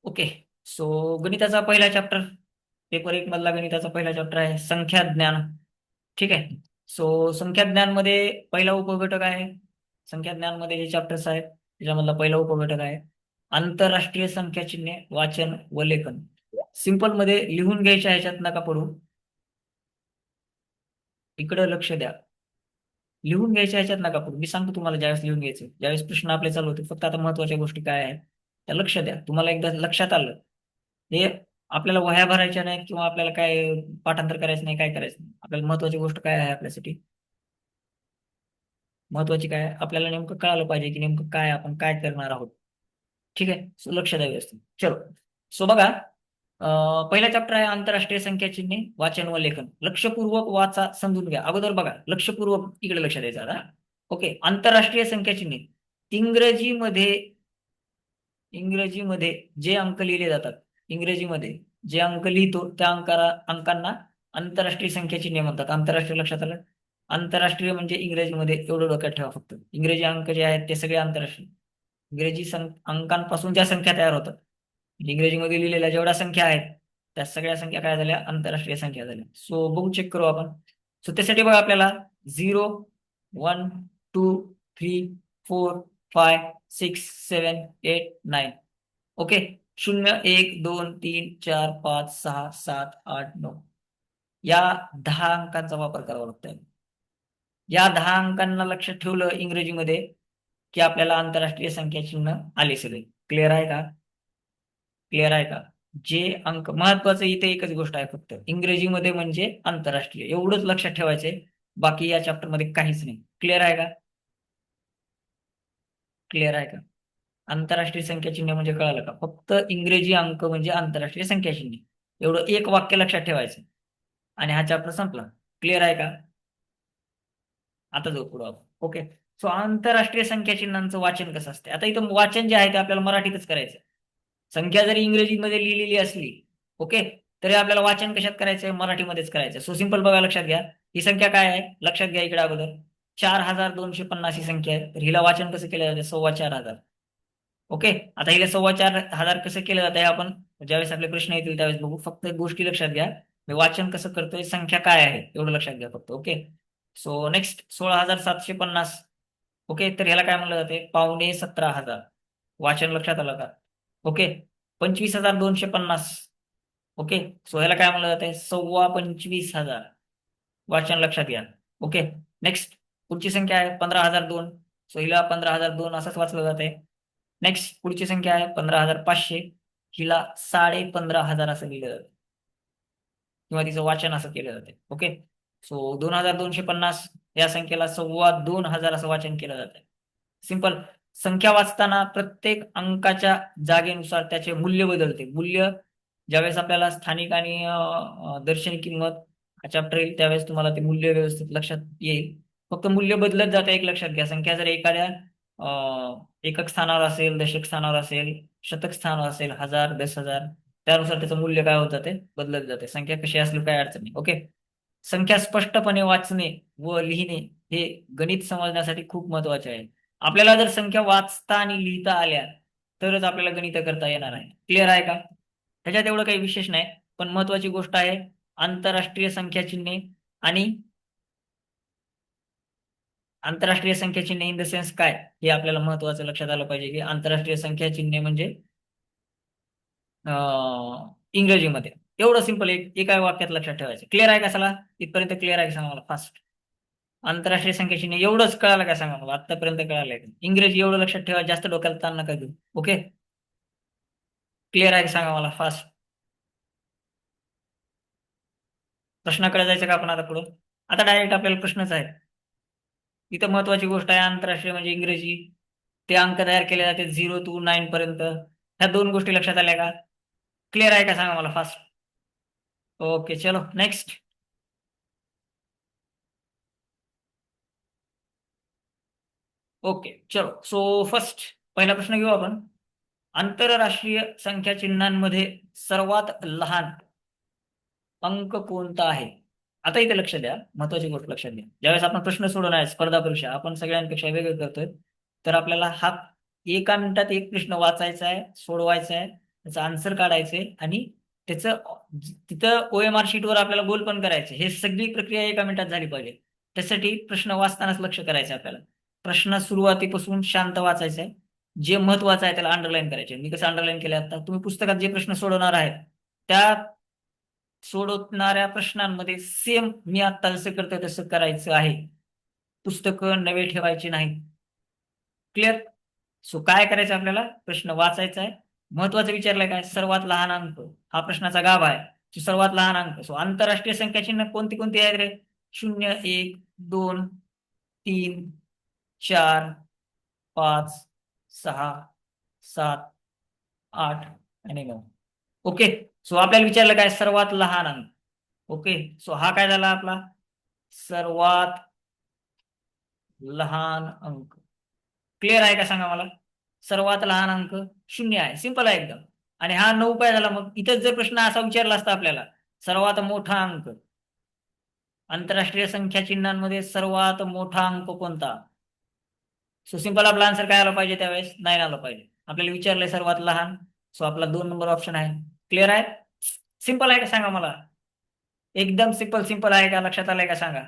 Okay. So गणिताचा पहिला chapter, paper एक मधला गणिताचा पहिला चॅप्टर आहे संख्या ज्ञान. ठीक आहे. सो संख्या ज्ञान मध्ये पहिला उपघटक आहे. संख्या ज्ञान मध्ये जे चॅप्टर्स आहेत त्याच्यामधला पहिला उपघटक आहे आंतरराष्ट्रीय संख्या चिन्हे वाचन व लेखन. सिंपल मध्ये लिहून घ्यायच्या ह्याच्यात नका पडू, इकडे लक्ष द्या. लिहून घ्यायच्या ह्याच्यात नका पडू, मी सांगतो तुम्हाला ज्यावेळेस लिहून घ्यायचं, ज्यावेळेस प्रश्न आपले चालू होते. फक्त आता महत्वाच्या गोष्टी काय आहेत त्या लक्ष द्या. तुम्हाला एकदा लक्षात आलं हे, आपल्याला वह्या भरायच्या नाही किंवा आपल्याला काय पाठांतर करायचं नाही, काय करायचं नाही. आपल्याला महत्वाची गोष्ट काय आहे आपल्यासाठी, महत्वाची काय आहे? आपल्याला नेमकं कळालं पाहिजे की नेमकं काय आपण काय करणार आहोत. ठीक आहे. सो लक्ष द्या व्यवस्थित. चलो. सो बघा, पहिला चॅप्टर आहे आंतरराष्ट्रीय संख्या चिन्हे वाचन व लेखन. लक्षपूर्वक वाचा, समजून घ्या. अगोदर बघा लक्षपूर्वक इकडे लक्ष द्यायचं आता. ओके. आंतरराष्ट्रीय संख्या चिन्हे इंग्रजीमध्ये, इंग्रजीमध्ये जे अंक लिहिले जातात, इंग्रजीमध्ये जे अंक लिहितो त्या अंकांना आंतरराष्ट्रीय संख्या चिन्हे म्हणतात. आंतरराष्ट्रीय लक्षात आलं? आंतरराष्ट्रीय म्हणजे इंग्रजीमध्ये एवढं डोक्यात ठेवा फक्त. इंग्रजी अंक जे आहेत ते सगळे आंतरराष्ट्रीय. इंग्रजी अंकांपासून ज्या संख्या तयार होतात, म्हणजे इंग्रजीमध्ये लिहिलेल्या जेवढ्या संख्या आहेत त्या सगळ्या संख्या काय झाल्या, आंतरराष्ट्रीय संख्या झाल्या. सो बघू, चेक करू आपण. सो त्यासाठी बघा आपल्याला 0, 1, 2, 3, 4, 5, 6, 7, 8, 9. ओके. 0, 1, 2, 3, 4, 5, 6, 7, 8, 9 या 10 अंकांचा वापर करावा लागतो. या 10 अंकांना लक्षात ठेवलं इंग्रजीमध्ये की आपल्याला आंतरराष्ट्रीय संख्या चिन्ह आले सगळे. क्लिअर आहे का? क्लिअर आहे का? जे अंक महत्वाचं इथे एकच गोष्ट आहे फक्त, इंग्रजीमध्ये म्हणजे आंतरराष्ट्रीय, एवढंच लक्षात ठेवायचंय. बाकी या चॅप्टर मध्ये काहीच नाही. क्लिअर आहे का? क्लिअर आहे का? आंतरराष्ट्रीय संख्या चिन्ह म्हणजे कळालं का? फक्त इंग्रजी अंक म्हणजे आंतरराष्ट्रीय संख्या चिन्ह, एवढं एक वाक्य लक्षात ठेवायचं आणि हा चॅप्टर संपला. क्लिअर आहे का? आता जाऊ पुढे आपण. ओके. सो आंतरराष्ट्रीय संख्या चिन्हांचं वाचन कसं असते, आता इथं वाचन जे आहे ते आपल्याला मराठीतच करायचं. संख्या जरी इंग्रजीमध्ये लिहिलेली असली, ओके, तरी आपल्याला वाचन कशात करायचंय, मराठीमध्येच करायचंय. सो सिंपल बघा, लक्षात घ्या. ही संख्या काय आहे लक्षात घ्या इकडे अगोदर. 4250 ही संख्या आहे. तर हिला वाचन कसं केलं जाते, 4,25,000. ओके. आता हिला 4,25,000 कसं केलं जातं हे आपण ज्यावेळेस आपले प्रश्न येतील त्यावेळेस बघू. फक्त एक गोष्टी लक्षात घ्या, मी वाचन कसं करतोय, संख्या काय आहे एवढं लक्षात घ्या फक्त. ओके. So next 16,750. ओके. तर ह्याला काय म्हणलं जाते, 17,15,000. वाचन लक्षात आलं का? ओके. 25,250. ओके. सो ह्याला काय म्हणलं जाते, 25,25,000. वाचन लक्षात घ्या. ओके. नेक्स्ट पुढची संख्या आहे 15,002. सो हिला 15,002 असंच वाचलं जाते. नेक्स्ट पुढची संख्या आहे 15,500. हिला 15,500 असं लिहिलं जातं किंवा तिचं वाचन असं केलं जाते. ओके. सो 2,250 या संख्येला 2,25,000 असं वाचन केलं जातं. सिंपल. संख्या वाचताना प्रत्येक अंकाच्या जागेनुसार त्याचे मूल्य बदलते. मूल्य ज्यावेळेस आपल्याला स्थानिक आणि दर्शनी किंमत हा चॅप्टर येईल त्यावेळेस तुम्हाला ते मूल्य व्यवस्थित लक्षात येईल. फक्त मूल्य बदलत जाते एक लक्षात घ्या. संख्या जर एखाद्या एकक स्थानावर असेल, दशक स्थानावर असेल, शतक स्थानावर असेल, हजार, 10,000, त्यानुसार त्याचं मूल्य काय होत जाते, बदलत जाते. संख्या कशी असली काय अडचण नाही. ओके. संख्या स्पष्टपणे वाचणे व लिहिणे हे गणित समजण्यासाठी खूप महत्वाचे आहे. आपल्याला जर संख्या वाचता आणि लिहिता आल्या तरच आपल्याला गणित करता येणार आहे. क्लिअर आहे का? त्याच्यात एवढं काही विशेष नाही, पण महत्वाची गोष्ट आहे आंतरराष्ट्रीय संख्या चिन्हे. आणि आंतरराष्ट्रीय संख्या चिन्हे इन द सेन्स काय, हे आपल्याला महत्वाचं लक्षात आलं पाहिजे की आंतरराष्ट्रीय संख्या चिन्हे म्हणजे इंग्रजीमध्ये एवढं सिंपल एका वाक्यात लक्षात ठेवायचं. क्लिअर आहे का? चला इथपर्यंत क्लिअर आहे का सांगा मला फास्ट. आंतरराष्ट्रीय संख्या चिन्हे एवढंच कळालं का सांगा मला, आतापर्यंत कळालंय का? इंग्रजी एवढं लक्षात ठेवा, जास्त डोक्याला ताण नका देऊ. ओके. क्लिअर आहे का सांगा मला फास्ट. प्रश्नाकडे जायचं का आपण आता पुढं? आता डायरेक्ट आपल्याला प्रश्नच आहे. इथं महत्वाची गोष्ट आहे, आंतरराष्ट्रीय म्हणजे इंग्रजी. ते अंक तयार केले जाते 0 to 9 पर्यंत. ह्या दोन गोष्टी लक्षात आल्या का? क्लिअर आहे का सांगा मला फास्ट. ओके. चलो नेक्स्ट. ओके. चलो. सो फर्स्ट पहिला प्रश्न घेऊ आपण. आंतरराष्ट्रीय संख्या चिन्हांमध्ये सर्वात लहान अंक कोणता आहे? आता इथे लक्ष द्या, महत्वाची गोष्ट लक्षात द्या. ज्यावेळेस आपण प्रश्न सोडवणार आहे, स्पर्धा परीक्षा आपण सगळ्यांपेक्षा वेगळं करतोय, तर आपल्याला हा एका मिनिटात एक प्रश्न वाचायचा आहे, सोडवायचा आहे त्याचं आन्सर काढायचंय आणि त्याचं तिथं OMR शीटवर आपल्याला गोल पण करायचं. हे सगळी प्रक्रिया 1 मिनिटात झाली पाहिजे. त्यासाठी प्रश्न वाचतानाच लक्ष करायचं आपल्याला. प्रश्न सुरुवातीपासून शांत वाचायचा आहे. जे महत्वाचं आहे त्याला अंडरलाईन करायचे. मी कसं अंडरलाईन केलं आता, तुम्ही पुस्तकात जे प्रश्न सोडवणार आहेत त्या सोडवणाऱ्या प्रश्नांमध्ये सेम मी आता जसं करतोय तसं करायचं आहे. पुस्तकं नवे ठेवायचे नाहीत. क्लिअर? सो काय करायचं आपल्याला, प्रश्न वाचायचा आहे. महत्वाचं विचारलंय काय, सर्वात लहान अंक. हा प्रश्नाचा गाभा आहे. जो सर्वात लहान अंक. सो आंतरराष्ट्रीय संख्या चिन्ह कोणती कोणती आहेत रे? 0, 1, 2, 3, 4, 5, 6, 7, 8 आणि 9. ओके. सो आपल्याला विचारलं काय, सर्वात लहान अंक. ओके. सो हा काय झाला आपला सर्वात लहान अंक. क्लिअर आहे का सांगा मला? सर्वात लहान अंक 0 आहे. सिंपल आहे एकदम. आणि हा 9 काय झाला मग? इथंच जर प्रश्न असा विचारला असता आपल्याला, सर्वात मोठा अंक, आंतरराष्ट्रीय संख्या चिन्हांमध्ये सर्वात मोठा अंक कोणता? सो सिंपल आपला आन्सर काय आला पाहिजे त्यावेळेस? 9 आलं पाहिजे. आपल्याला विचारलंय सर्वात लहान, सो आपला 2 नंबर ऑप्शन आहे. क्लिअर आहे? सिंपल आहे का सांगा मला? एकदम सिंपल. सिंपल आहे का? लक्षात आलंय का सांगा?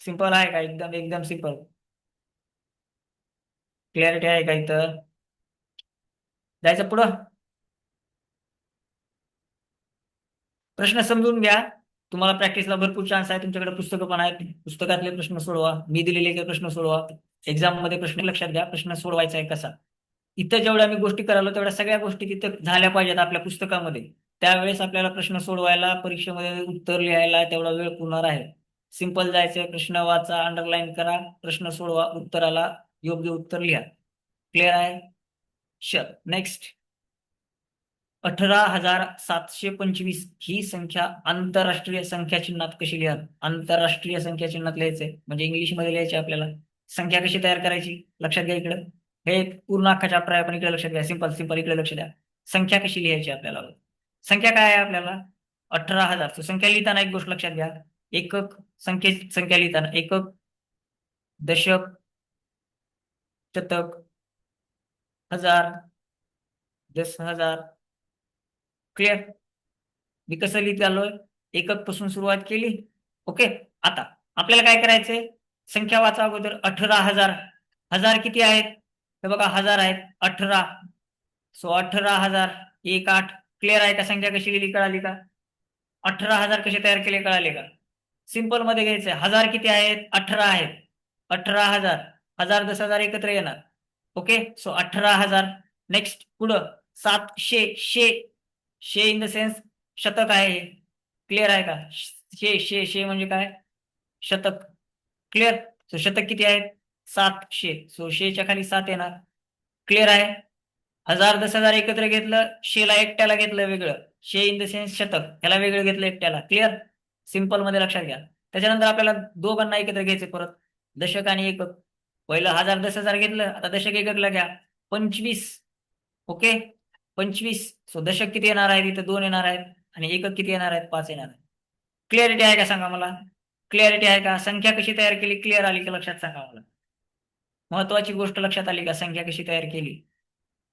सिंपल आहे का? एकदम एकदम सिंपल. क्लिअरिटी आहे का इथं? जायचं पुढं. प्रश्न समजून घ्या. तुम्हाला प्रॅक्टिसला भरपूर चान्स आहे. तुमच्याकडे पुस्तकं पण आहेत. पुस्तकातले प्रश्न सोडवा. मी दिलेले काही प्रश्न सोडवा. एक्झाम मध्ये प्रश्न लक्षात घ्या. प्रश्न सोडवायचा आहे कसा. इथं जेवढ्या मी गोष्टी करालो तेवढ्या सगळ्या गोष्टी तिथं झाल्या पाहिजेत आपल्या पुस्तकामध्ये. त्यावेळेस आपल्याला प्रश्न सोडवायला, परीक्षेमध्ये उत्तर लिहायला तेवढा वेळ पुरणार आहे. सिंपल जायचंय. प्रश्न वाचा, अंडरलाईन करा, प्रश्न सोडवा, उत्तराला योग्य उत्तर लिहा. क्लिअर आहे? चल नेक्स्ट. 18,725 ही संख्या आंतरराष्ट्रीय संख्या चिन्हात कशी लिहा? आंतरराष्ट्रीय संख्या चिन्हात लिहायचंय म्हणजे इंग्लिशमध्ये लिहायचे आपल्याला. संख्या कशी तयार करायची लक्षात घ्या. इकडे हे पूर्ण अख्खा चॅप्टर आहे पण इकडे लक्षात घ्या. सिंपल सिंपल इकडे लक्ष द्या. संख्या कशी लिहायची आपल्याला? संख्या काय आहे आपल्याला? 18,000. तो संख्या लिहिताना एक गोष्ट लक्षात घ्या. एकक संख्या लिहिताना एकक, दशक, शतक, हजार, 10,000. क्लिअर? मी कसं लिहित आलोय? एकक पासून सुरुवात केली. ओके. आता आपल्याला काय करायचंय? संख्या वाचा अगोदर. 18,000. हजार किती आहेत? हे बघा 1000 आहेत. 18. सो 18,000 1 8. क्लिअर आहे का? संख्या कशी लिहिली कळाली का? 18,000 कसे तयार केले कळाले का? सिंपल मध्ये घ्यायचंय. हजार किती आहेत? 18 आहेत. 18,000. 1000 10,000 एकत्र येणार. ओके. सो 18,000. नेक्स्ट पुढं 700. शे इन द सेन्स शतक आहे. क्लिअर आहे का? शे म्हणजे काय? शतक. क्लिअर? सो शतक किती आहेत? 700. सो शेच्या खाली 7 येणार. क्लिअर आहे? 1000 10,000 एकत्र घेतलं, शेला एकट्याला घेतलं वेगळं. शे इन द सेन्स शतक, ह्याला वेगळं घेतलं एकट्याला. क्लिअर? सिंपल मध्ये लक्षात घ्या. त्याच्यानंतर आपल्याला दोघांना एकत्र घ्यायचे परत, दशक आणि एकक. पहिलं 1000 10,000 घेतलं, आता दशक एककला घ्या. 25. ओके. 25. सो दशक किती येणार आहे? इथं 2 येणार आहेत आणि एकक किती येणार आहेत? 5 येणार आहेत. क्लिअरिटी आहे का सांगा मला? क्लिअरिटी आहे का? संख्या कशी तयार केली क्लिअर आली का लक्षात सांगा मला? महत्वाची गोष्ट लक्षात आली का? संख्या कशी तयार केली?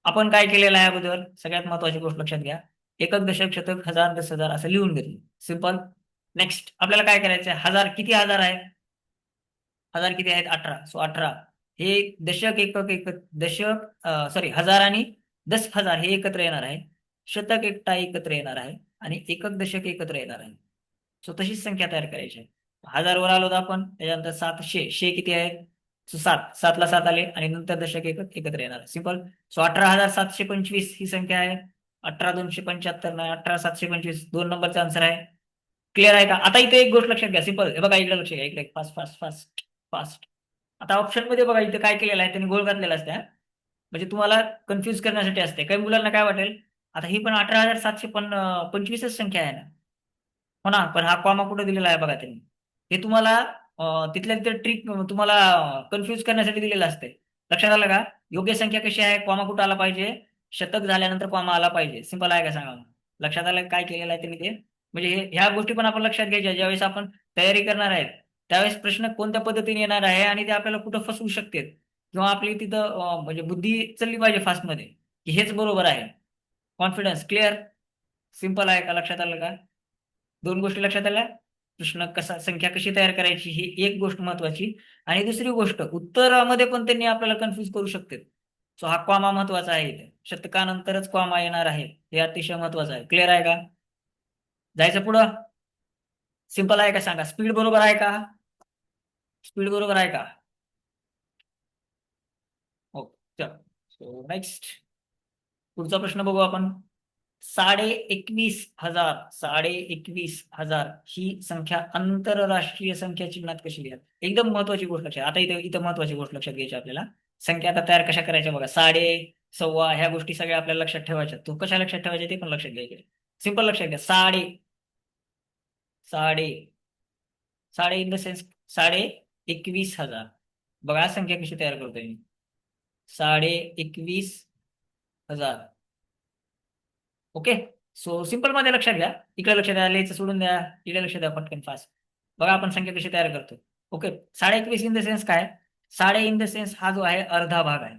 आपण काय केलेलं आहे अगोदर? सगळ्यात महत्वाची गोष्ट लक्षात घ्या. एकक, दशक, शतक, हजार, 10,000 असं लिहून घेतलं. सिंपल. नेक्स्ट आपल्याला काय करायचं आहे? हजार किती हजार आहे? हजार किती आहेत? 18. सो 18 हे दशक, एकक, एकक, दशक सॉरी हजार आणि 10,000 हे एकत्र येणार आहे. शतक एकटा एकत्र येणार आहे आणि एकक दशक एकत्र येणार आहे. सो तशीच संख्या तयार करायची आहे. 1000 वर आलो आपण, त्याच्यानंतर 700. शे किती आहेत? सो 7. 7 ला 7 आले आणि नंतर दशक एकक एकत्र येणार. सिंपल. सो 18,725 ही संख्या आहे. 18,275 नाही, 18,725 2 नंबरचा आन्सर आहे. क्लिअर आहे का? आता इथे एक गोष्ट लक्षात घ्या. सिंपल. हे बघा इकडे लक्ष घ्या. इकडे फास्ट फास्ट फास्ट फास्ट. आता ऑप्शन मध्ये बघा इथे काय केलेलं आहे, त्यांनी गोल घातलेला असते. म्हणजे तुम्हाला कन्फ्युज करण्यासाठी असते. काही मुलांना काय वाटेल, आता ही पण 18,725 संख्या आहे ना, हो ना, पण हा कॉमा कुठे दिलेला आहे बघा त्यांनी. हे तुम्हाला तिथल्या तिथे ट्रिक तुम्हाला कन्फ्युज करण्यासाठी दिलेलं असते. लक्षात आलं का? योग्य संख्या कशी आहे? कॉमा कुठं आला पाहिजे? शतक झाल्यानंतर कॉमा आला पाहिजे. सिंपल आहे का सांगा? लक्षात आलं काय केलेलं आहे त्यांनी ते? म्हणजे ह्या गोष्टी पण आपण लक्षात घ्यायच्या ज्यावेळेस आपण तयारी करणार आहेत. त्यावेळेस प्रश्न कोणत्या पद्धतीने येणार आहे आणि ते आपल्याला कुठं फसवू शकते किंवा आपली तिथं म्हणजे बुद्धी चालली पाहिजे फास्टमध्ये की हेच बरोबर आहे. कॉन्फिडन्स, क्लिअर, सिंपल आहे का? लक्षात आलं का? दोन गोष्टी लक्षात आल्या. प्रश्न कसा, संख्या कशी तयार करायची ही एक गोष्ट महत्वाची, आणि दुसरी गोष्ट उत्तरामध्ये पण त्यांनी आपल्याला कन्फ्युज करू शकते. सो हा कॉमा महत्वाचा आहे इथे. शतकानंतरच कॉमा येणार आहे, हे अतिशय महत्वाचं आहे. क्लिअर आहे का? जायचं पुढं. सिंपल आहे का सांगा? स्पीड बरोबर आहे का? स्पीड बरोबर आहे का? हो, चल. सो नेक्स्ट, पुढचा प्रश्न बघू आपण. 21,500, 21,500 ही संख्या आंतरराष्ट्रीय संख्या चिन्हात कशी लिहाल? एकदम महत्वाची गोष्ट लक्षात. आता इथे इथं महत्वाची गोष्ट लक्षात घ्यायची आपल्याला. संख्या आता तयार कशा करायच्या बघा. साडे, सव्वा ह्या गोष्टी सगळ्या आपल्याला लक्षात ठेवायच्या. तो कशा लक्षात ठेवायच्या ते पण लक्षात घ्यायचे. सिंपल लक्षात घ्या. साडे, साडे, साडे इन द सेन्स 21,000. बघा संख्या कशी तयार करतोय मी. 21,000. ओके. सो सिंपल मध्ये लक्षात घ्या. इकडे लक्ष द्या, लिहायचं सोडून द्या, इकडे लक्ष द्या पटकन फास्ट. बघा आपण संख्या कशी तयार करतो. ओके. 21,500 इन द सेन्स काय? साडे इन द सेन्स हा जो आहे अर्धा भाग आहे.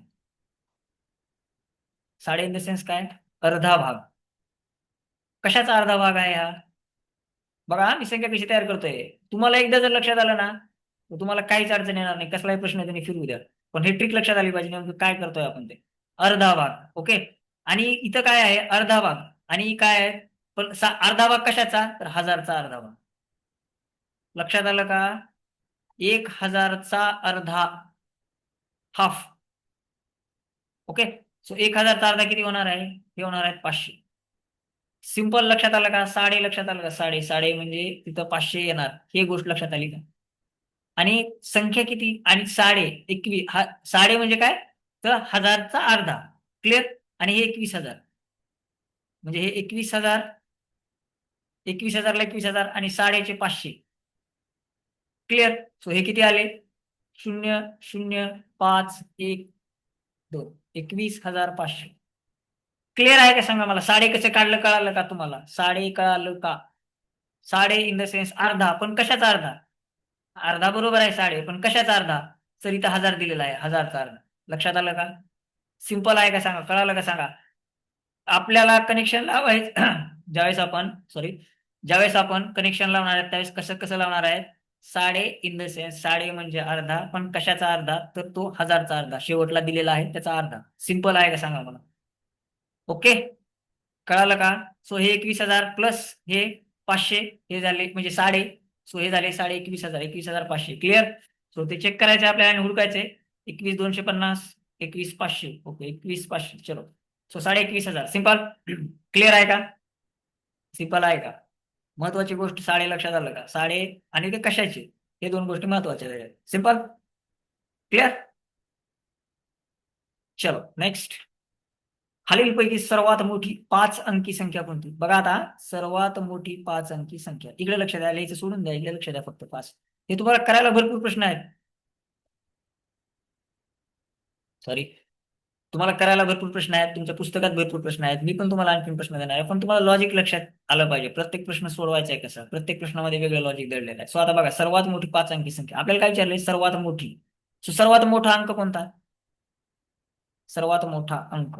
साडे इन द सेन्स काय? अर्धा भाग. कशाचा अर्धा भाग आहे हा? बघा मी संख्या कशी तयार करतोय. तुम्हाला एकदा जर लक्षात आलं ना, तर तुम्हाला काहीच अडचण येणार नाही. कसलाही प्रश्न त्यांनी फिरवू द्या, पण हे ट्रिक लक्षात आली पाहिजे नेमकं काय करतोय आपण ते. अर्धा भाग. ओके. आणि इथं काय आहे? अर्धा भाग. आणि काय आहे? पण अर्धा भाग कशाचा? तर 1,000चा अर्धा भाग. लक्षात आलं का? 1,000चा अर्धा, हाफ. ओके. सो 1,000चा अर्धा किती होणार आहे? हे होणार आहे 500. सिंपल लक्षात आलं का? साडे लक्षात आलं का? साडे, साडे म्हणजे तिथं 500 येणार. ही गोष्ट लक्षात आली का? आणि संख्या किती? आणि साडे 21, हा साडे म्हणजे काय? तर 1,000चा अर्धा. क्लिअर. आणि हे 21,000, म्हणजे हे 21,000, 21,000ला 21,000 आणि साडेचे 500. क्लिअर. सो हे किती आले? 0,0,5,1,2. 21,500. क्लिअर आहे का सांगा मला? साडे कसं काढलं कळालं का तुम्हाला? साडे कळालं का? साडे इन द सेन्स अर्धा, पण कशाचा अर्धा? अर्धा बरोबर आहे साडे, पण कशाचा अर्धा? तर इथं 1,000 दिलेला आहे, 1,000चा अर्धा. लक्षात आलं का? सिंपल आहे का सांगा? कळालं का सांगा? आपल्याला कनेक्शन लावायचं ज्यावेळेस आपण, सॉरी, ज्यावेळेस आपण कनेक्शन लावणार आहे त्यावेळेस कसं कसं लावणार आहे? साडे इन द सेन्स साडे म्हणजे अर्धा, पण कशाचा अर्धा? तर तो 1,000चा अर्धा शेवटला दिलेला आहे त्याचा अर्धा. सिंपल आहे का सांगा मला? ओके. कळालं का? सो हे 21,000 प्लस हे 500, हे झाले म्हणजे साडे. सो हे झाले 21,500, 21,500. क्लिअर. सो ते चेक करायचे आपल्याला आणि हुडकायचे. 21,250, 21,500. ओके, 21,500. चलो. So 21,500 simple. क्लिअर आहे का? सिंपल आहे का? महत्वाची गोष्ट साडे लक्षात आलं का? साडे आणि ते कशाचे, हे दोन गोष्टी महत्वाच्या आहेत. सिंपल. क्लिअर. चलो नेक्स्ट. खालीलपैकी सर्वात मोठी 5 अंकी संख्या कोणती? बघा आता, सर्वात मोठी 5 अंकी संख्या. इकडे लक्ष द्या, लिहायचं सोडून द्या, इकडे लक्ष द्या फक्त 5. हे तुम्हाला करायला भरपूर प्रश्न आहेत. सॉरी, तुम्हाला करायला भरपूर प्रश्न आहेत, तुमच्या पुस्तकात भरपूर प्रश्न आहेत. मी पण तुम्हाला आणखी प्रश्न देणार आहे, पण तुम्हाला लॉजिक लक्षात आलं पाहिजे. प्रत्येक प्रश्न सोडवायचा आहे कसं, प्रत्येक प्रश्नामध्ये वेगळं लॉजिक दडलेलं आहे. सो आता बघा, सर्वात मोठी 5 अंकी संख्या आपल्याला काय विचारलंय? सर्वात मोठी. सो सर्वात मोठा अंक कोणता? सर्वात मोठा अंक,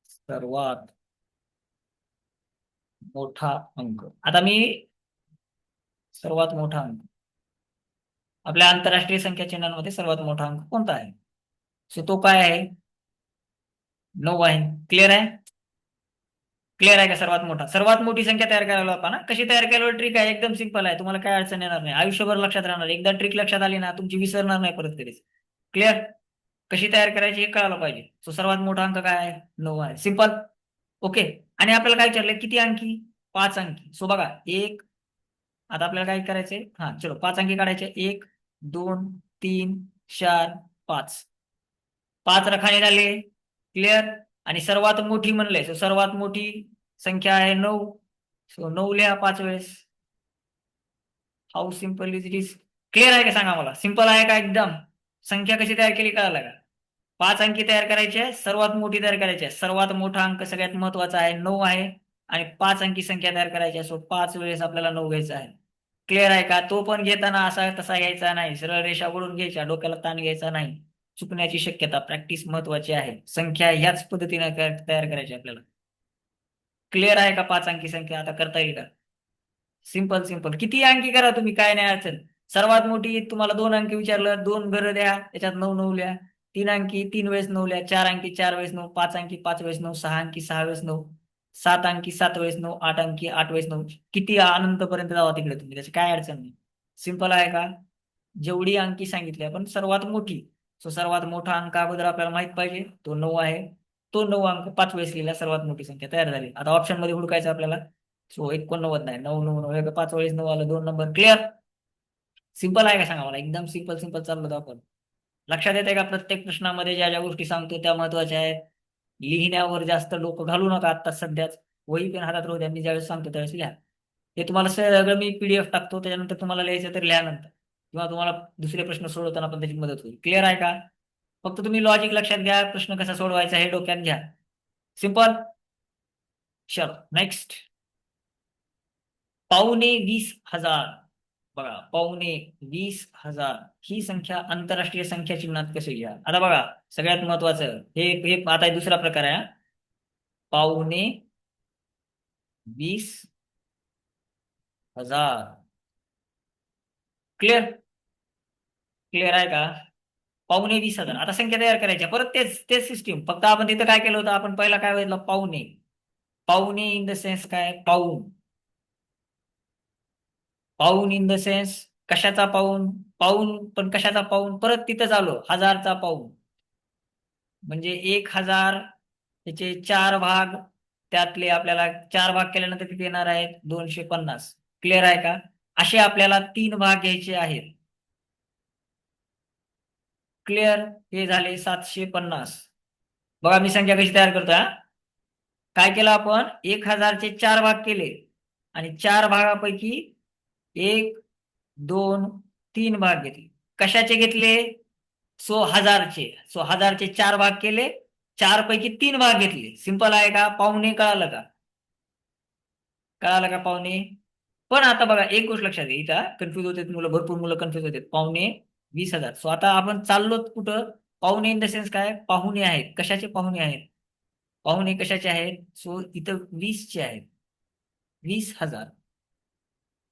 सर्वात मोठा अंक. आता मी, सर्वात मोठा अंक आपल्या आंतरराष्ट्रीय संख्या चिन्हांमध्ये सर्वात मोठा अंक कोणता आहे? सो तो काय आहे? 9 आहे. क्लिअर आहे? क्लिअर आहे का? सर्वात मोठा, सर्वात मोठी संख्या तयार करायला आपण ना, कशी तयार केल्यावर ट्रिक आहे, एकदम सिंपल आहे. तुम्हाला काय अडचण येणार नाही, आयुष्यभर लक्षात राहणार. एकदा ट्रिक लक्षात आली ना, तुमची विसरणार नाही परत कधीच. क्लिअर. कशी तयार करायची हे कळायला पाहिजे. सो सर्वात मोठा अंक काय आहे? 9 आहे. सिंपल. ओके. आणि आपल्याला काय विचारलंय? किती अंकी? 5 अंकी. सो बघा, एक, आता आपल्याला काय करायचंय? हा चलो, 5 अंकी काढायचे. 1, 2, 3, 4, 5. 5 रखाने झाले. क्लिअर. आणि सर्वात मोठी म्हणलंय, सो सर्वात मोठी संख्या आहे 9. सो 9 लिहा 5 वेळेस. How simple is it is. Clear आहे का सांगा मला? सिंपल आहे का एकदम? संख्या कशी तयार केली कळालं का? 5 अंकी तयार करायची आहे, सर्वात मोठी तयार करायची आहे. सर्वात मोठा अंक सगळ्यात महत्वाचा आहे, 9 आहे. आणि 5 अंकी संख्या तयार करायची आहे. सो 5 वेळेस आपल्याला 9 घ्यायचा आहे. क्लिअर आहे का? तो पण घेताना असा तसा घ्यायचा नाही, सरळ रेषा ओढून घ्यायच्या, डोक्याला ताण घ्यायचा नाही. चुकण्याची शक्यता. प्रॅक्टिस महत्वाची आहे. संख्या ह्याच पद्धतीने तयार करायची आपल्याला. क्लिअर आहे का? 5 अंकी संख्या आता करता येईल का? Simple simple. किती अंकी करा तुम्ही, काय नाही अडचण. सर्वात मोठी तुम्हाला 2 अंकी विचारलं, 2 घरं द्या, त्याच्यात 9 9 लिहा. 3 अंकी 3 वेळेस 9 लिहा. 4 अंकी 4 वेळेस 9. 5 अंकी 5 वेळेस 9. 6 अंकी 6 वेळेस 9. 7 अंकी 7 वेळेस 9. 8 अंकी 8 वेळेस 9. किती अनंतपर्यंत जावा तिकडे तुम्ही, त्याची काय अडचण नाही. सिंपल आहे का? जेवढी अंकी सांगितली आपण सर्वात मोठी. सो सर्वात मोठा अंक अगोदर आपल्याला माहित पाहिजे, तो 9 आहे. तो 9 अंक 5 वेळेस लिहिला, सर्वात मोठी संख्या तयार झाली. आता ऑप्शन मध्ये हुडकायचं आपल्याला. सो 89 नाही, 9 9 9 5 वेळेस 9 आलं, 2 नंबर. क्लिअर? सिंपल आहे का सांगा मला? एकदम सिंपल सिंपल चाललो होतो आपण. लक्षात येते का? प्रत्येक प्रश्नामध्ये ज्या ज्या गोष्टी सांगतो त्या महत्वाच्या आहेत. लिहिण्यावर जास्त डोकं घालू नका आता सध्याच. वही पेन हातात राहू द्या, मी ज्यावेळेस सांगतो त्यावेळेस लिहा. हे तुम्हाला सगळं मी PDF टाकतो, त्याच्यानंतर तुम्हाला लिहायचं तर लिहा नंतर, किंवा तुम्हाला दुसरे प्रश्न सोडवताना पण त्याची मदत होईल. क्लिअर आहे का? फक्त तुम्ही लॉजिक लक्षात घ्या, प्रश्न कसा सोडवायचा हे डोक्यात घ्या. सिंपल. चलो नेक्स्ट. 2,20,000. बघा, 2,20,000 ही संख्या आंतरराष्ट्रीय संख्या चिन्हात कशी घ्या? आता बघा, सगळ्यात महत्वाचं हे हे आता दुसरा प्रकार आहे. 2,20,000. क्लिअर? क्लिअर आहे का? 2,20,000. आता संख्या तयार करायच्या, परत तेच तेच सिस्टीम, फक्त आपण तिथं काय केलं होतं, आपण पहिला काय बघितलं? पाहुणे. पाहुणे इन द सेन्स काय? पाऊन. पाऊन इन द सेन्स कशाचा पाऊन? पाऊन, पण कशाचा पाऊन? परत तिथंच आलो, हजारचा पाऊन. म्हणजे 1,000 त्याचे 4 भाग, त्यातले आपल्याला 4 भाग केल्यानंतर किती येणार आहेत? 250. क्लिअर आहे का? असे आपल्याला 3 भाग घ्यायचे आहेत. क्लिअर? हे झाले 750. बघा मी संख्या कशी तयार करतोय हा. काय केलं आपण? 1,000चे 4 भाग केले, आणि 4 भागापैकी 1 2 3 भाग घेतले. कशाचे घेतले? सो हजारचे. सो हजारचे 4 भाग केले, 4 पैकी 3 भाग घेतले. सिंपल आहे का? पाहुणे. कळालं का? कळालं का पाहुणे? पण आता बघा एक गोष्ट लक्षात घ्या, इथं कन्फ्युज होते मुलं, भरपूर मुलं कन्फ्युज होते. 2,20,000. सो आता आपण चाललो कुठं? पाहुणे इन द सेन्स काय? पाहुणे आहेत. कशाचे पाहुणे आहेत? पाहुणे कशाचे आहेत? सो इथं 20चे आहेत. 20,000.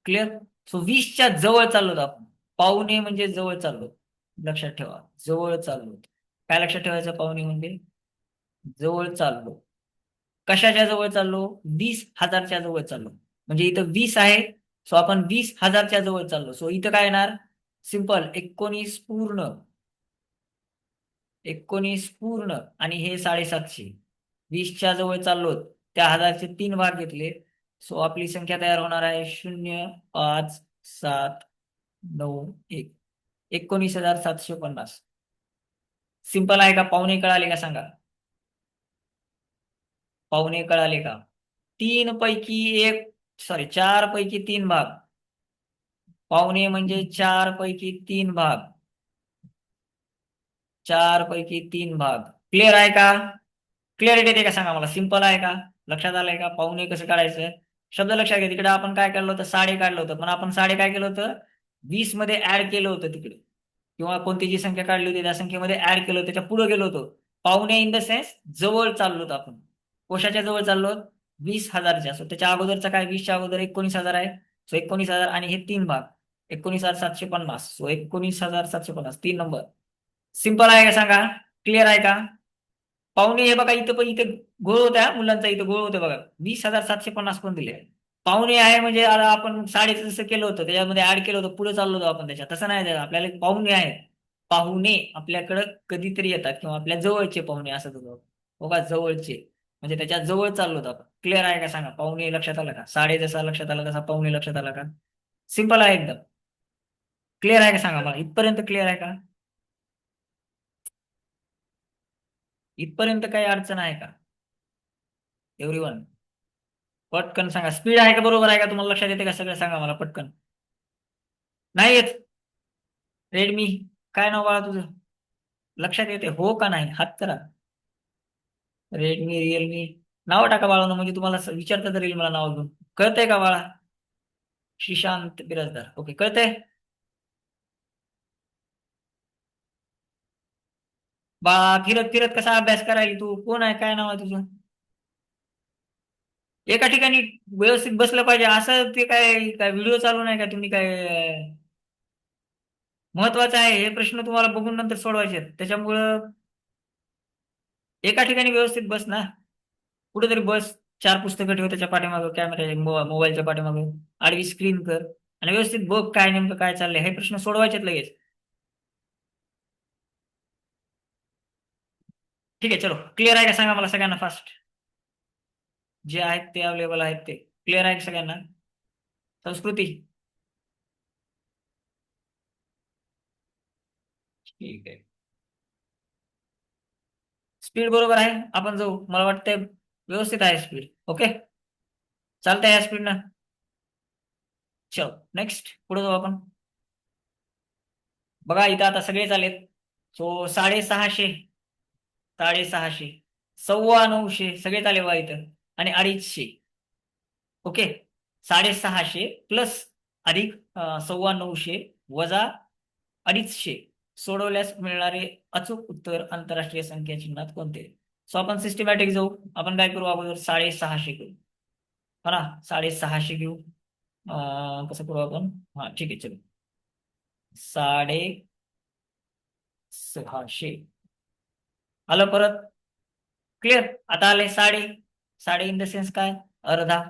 क्लिअर? सो 20च्या जवळ चाललो आपण. पाहुणे म्हणजे जवळ चाललो. लक्षात ठेवा, जवळ चाललो. काय लक्षात ठेवायचं? पाहुणे म्हणजे जवळ चाललो. कशाच्या जवळ चाललो? 20,000च्या जवळ चाललो. म्हणजे इथं 20 आहे, सो आपण 20,000च्या जवळ चाललो. सो इथं काय येणार? सिंपल, 19 पूर्ण. 19 पूर्ण, आणि हे 750. 20च्या जवळ चाललो, त्या हजारचे 3 भाग घेतले. सो आपली संख्या तयार होणार आहे 0,5,7,9,1. 19,750. सिंपल आहे का? पाहुणे कळाले का सांगा? पाहुणे कळाले का? 3 पैकी 1, सॉरी 4 पैकी 3 भाग. पाहुणे म्हणजे 4 पैकी 3 भाग. 4 पैकी 3 भाग. क्लिअर आहे का? क्लिअरिटी येते का सांगा मला? सिंपल आहे का? लक्षात आलंय का? पाहुणे कसं काढायचं? शब्द लक्षात घ्या. तिकडे आपण काय काढलं होतं? साडे काढलं होतं, पण आपण साडे काय केलं होतं? 20 मध्ये ऍड केलं होतं तिकडे, किंवा कोणती जी संख्या काढली होती त्या संख्येमध्ये ऍड केलं होतं, त्याच्या पुढे गेलो होतो. पाहुणे इन द सेन्स जवळ चाललो होतो आपण. कोशाच्या जवळ चाललो? 20,000च्या. सो त्याच्या अगोदरचा काय? 20च्या अगोदर 19,000 आहे. सो 19,000 आणि हे 3 भाग, 19,750. So 19,750, 3 number. सिंपल आहे का सांगा? क्लिअर आहे का? पाहुणे हे बघा, इथं पण इथे गोळ होत्या मुलांचा, इथं गोळ होतं बघा. 20,750 पण दिले. पाहुणे आहे म्हणजे आता आपण साडेचं जसं केलं होतं त्याच्यामध्ये ऍड केलं होतं, पुढे चाललो होतो आपण त्याच्यात. तसं नाही त्याचं. आपल्याला पाहुणे आहेत. पाहुणे आपल्याकडं कधीतरी येतात, किंवा आपल्या जवळचे पाहुणे असं होतं बघा, जवळचे म्हणजे त्याच्या जवळ चाललो होतो आपण. क्लिअर आहे का सांगा? पाहुणे लक्षात आलं का? साडे जसा लक्षात आला तसा पाहुणे लक्षात आला का? सिंपल आहे एकदम. क्लिअर आहे का सांगा मला? इथपर्यंत क्लिअर आहे का? इथपर्यंत काही अडचण आहे का एव्हरीवन? पटकन सांगा. स्पीड आहे का? बरोबर आहे का? तुम्हाला लक्षात येते का सगळं? सांगा मला पटकन. नाही येत? रेडमी. काय नाव बाळा तुझं? लक्षात येते हो का नाही? हात करा. Redmi, Realme. नाव टाका बाळानं, म्हणजे तुम्हाला विचारता तरी येईल मला नाव घेऊन. कळतंय का बाळा? श्रीशांत बिराजदार. ओके, कळतंय. बा, फिरत फिरत कसा अभ्यास करायला तू? कोण आहे? काय नाव आहे तुझं? एका ठिकाणी व्यवस्थित बसलं पाहिजे असं. ते काय काय व्हिडिओ चालू नाही का? तुम्ही काय महत्वाचं आहे हे प्रश्न तुम्हाला बघून नंतर सोडवायचे आहेत. त्याच्यामुळं एका ठिकाणी व्यवस्थित बस ना. कुठेतरी बस. चार पुस्तकं ठेव त्याच्या पाठीमागं, कॅमेरा मोबाईलच्या आडवी स्क्रीन कर आणि व्यवस्थित बघ काय नेमकं काय चाललंय. हे प्रश्न सोडवायचेत लगेच. ठीक आहे, चलो. क्लिअर आहे का सांगा मला सगळ्यांना फास्ट? जे आहेत ते अवेलेबल आहेत ते क्लिअर आहे का सगळ्यांना? संस्कृती. ठीक आहे. स्पीड बरोबर आहे. आपण जाऊ. मला वाटतंय व्यवस्थित आहे स्पीड. ओके. चालतंय या स्पीड ना. चलो नेक्स्ट पुढे जाऊ आपण. बघा इथं आता सगळेच आलेत. सो 650, 650, 950 सगळेच आले बघा इथं. आणि 250. ओके. 650 प्लस अधिक 950 वजा 250 सोडवल्यास मिळणारे अचूक उत्तर आंतरराष्ट्रीय संख्या चिन्हात कोणते? सो आपण सिस्टमॅटिक जाऊ. आपण काय करू अगोदर? 650 करू. हा ना. 650 घेऊ. कसं करू आपण? हा ठीक आहे, चलो. 650 आलं परत. क्लिअर. आता आले साडे. साडे इन द सेन्स काय? अर्धा.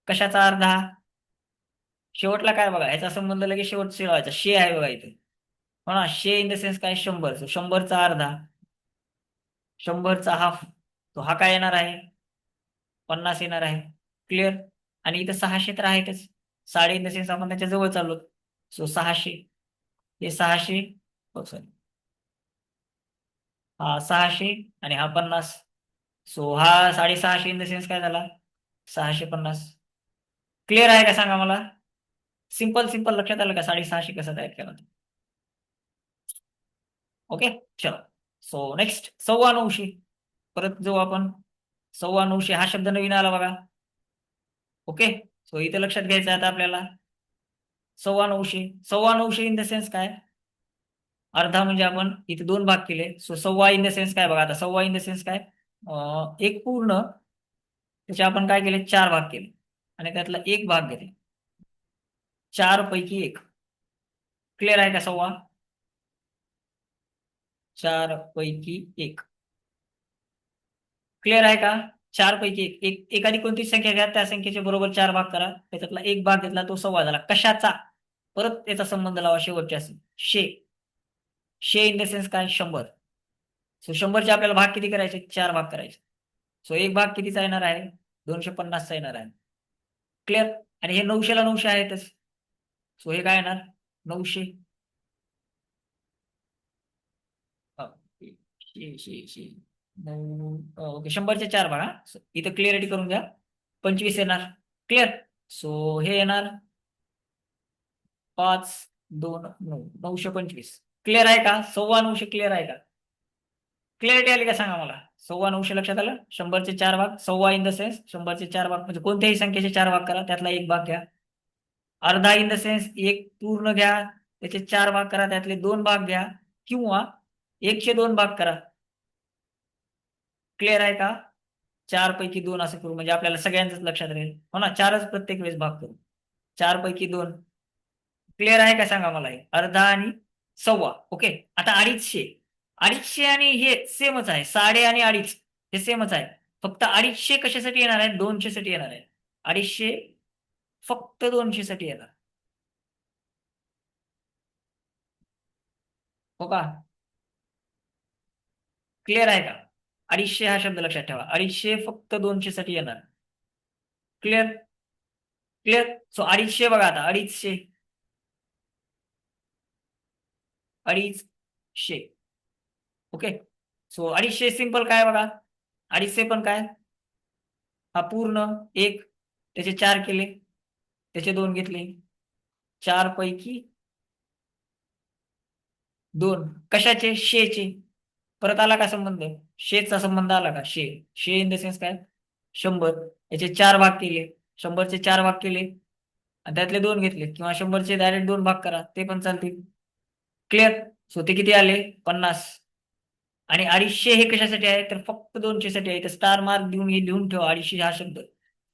कशाचा अर्धा? शेवटला काय बघा, ह्याचा संबंध लगेच शेवट शेवायचा शे आहे बघा इथे. हो ना. शे इन द सेन्स काय? 100. So 100चा अर्धा. 100चा हाफ. तो हा काय येणार आहे? 50 येणार आहे. क्लिअर. आणि इथं 600 तर आहेतच. साडे इन द सेन्स आपण त्याच्या जवळ चाललो. सो 600. हे 600. सॉरी. हा 600 आणि हा 50. सो हा 650 इन द सेन्स काय झाला? 650. क्लिअर आहे का सांगा मला? सिंपल सिंपल लक्षात आलं का 650 कसं तयार केला? ओके. चलो. So next 950. परत जाऊ आपण. 950 हा शब्द नवीन आला बघा. ओके. सो इथे लक्षात घ्यायचं आहे आता आपल्याला. 950. 950 इन द सेन्स काय? अर्धा म्हणजे आपण इथे दोन भाग केले. सो सव्वा इन द सेन्स काय बघा आता? सव्वा इन द सेन्स काय? एक पूर्ण. त्याचे आपण काय केले? चार भाग केले. आणि त्यातला एक भाग घेतला. चार पैकी एक. क्लिअर आहे का सव्वा? चार पैकी एक. क्लिअर आहे का? चार पैकी एक एक एखादी कोणती संख्या घ्या, त्या संख्येचे बरोबर चार भाग करा. त्याच्यातला एक भाग घेतला तो सव्वा झाला. कशाचा? परत त्याचा संबंध लावा शेवटच्या शे. शे इन द सेन्स काय? 100. सो 100चे आपल्याला भाग किती करायचे? चार भाग करायचे. सो एक भाग कितीचा येणार आहे? 250चा येणार आहे. क्लिअर. आणि हे 900ला 900 आहेतच. सो हे काय येणार? 900. शे. नऊ. ओके. 100चे चार भाग. हा. So, इथं क्लिअरिटी करून घ्या. 25 येणार. क्लिअर. सो हे येणार 5, 2, 9. 925. क्लिअर आहे का? 950 क्लिअर आहे का? क्लिअरिटी आली का सांगा मला? 950 लक्षात आलं? 100चे चार भाग. सव्वा इन द सेन्स 100चे चार भाग म्हणजे कोणत्याही संख्येचे चार भाग करा, त्यातला एक भाग घ्या. अर्धा इन द सेन्स एक पूर्ण घ्या, त्याचे चार भाग करा, त्यातले दोन भाग घ्या. किंवा 1/2 भाग करा. क्लिअर आहे का? चार पैकी दोन असं करू म्हणजे आपल्याला सगळ्यांचंच लक्षात राहील. हो ना. चारच प्रत्येक वेळेस भाग करू. चार पैकी दोन. क्लिअर आहे का सांगा मला? हे अर्धा आणि सव्वा. ओके. आता 250. 250 आणि हे सेमच आहे. साडे आणि अडीच हे सेमच आहे. फक्त 250 कशासाठी येणार आहे? 200 साठी येणार आहे. 250 फक्त 200 साठी येणार. हो का? क्लिअर आहे का? 250 हा शब्द लक्षात ठेवा. 250 फक्त 200 साठी येणार. क्लिअर. क्लिअर. सो 250 बघा आता. 250. 250. ओके. सो 250 सिंपल काय बघा? 250 पण काय? हा पूर्ण एक. त्याचे चार केले. त्याचे दोन घेतले. चार पैकी दोन. कशाचे? शेचे. परत आला का संबंध? शेचा संबंध आला का? शे इन द सेन्स काय? 100. याचे चार भाग केले. 100चे चार भाग केले आणि त्यातले दोन घेतले. किंवा 100चे डायरेक्ट दोन भाग करा, ते पण चालतील. क्लिअर. सो ते किती आले? 50. आणि 250 हे कशासाठी आहे तर फक्त 200 साठी आहे. तर स्टार मार्क देऊन हे लिहून ठेवा 250 हा शब्द.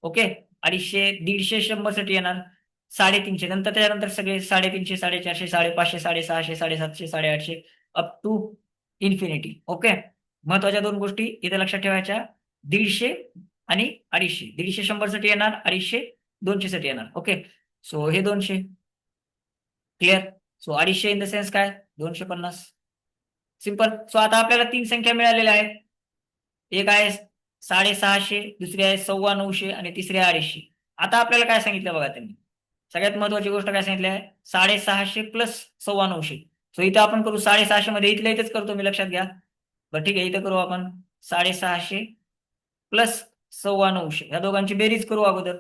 ओके. 250, 150, 100 साठी येणार 350. नंतर त्याच्यानंतर सगळे 350, 450, 550, 650, 750, 800 अप टू इन्फिनिटी. ओके. महत्वाच्या दोन गोष्टी इथे लक्षात ठेवायच्या. 150 आणि 250. 150 100 साठी येणार, 250 200 साठी येणार. ओके. सो हे 200 clear. So 250 in the sense काय 250. सिंपल. सो आता आपल्याला 3 संख्या मिळालेल्या आहेत. एक आहे 650, दुसरी आहे 950 आणि तिसरी आहे 250. आता आपल्याला काय सांगितलं बघा त्यांनी. सगळ्यात महत्वाची गोष्ट काय सांगितली आहे 650 प्लस 950. सो इथं आपण करू 650 मध्ये इथल्या इथेच करतो मी, लक्षात घ्या. बरं ठीक आहे, इथं करू आपण 650 प्लस 950 ह्या दोघांची बेरीज करू अगोदर.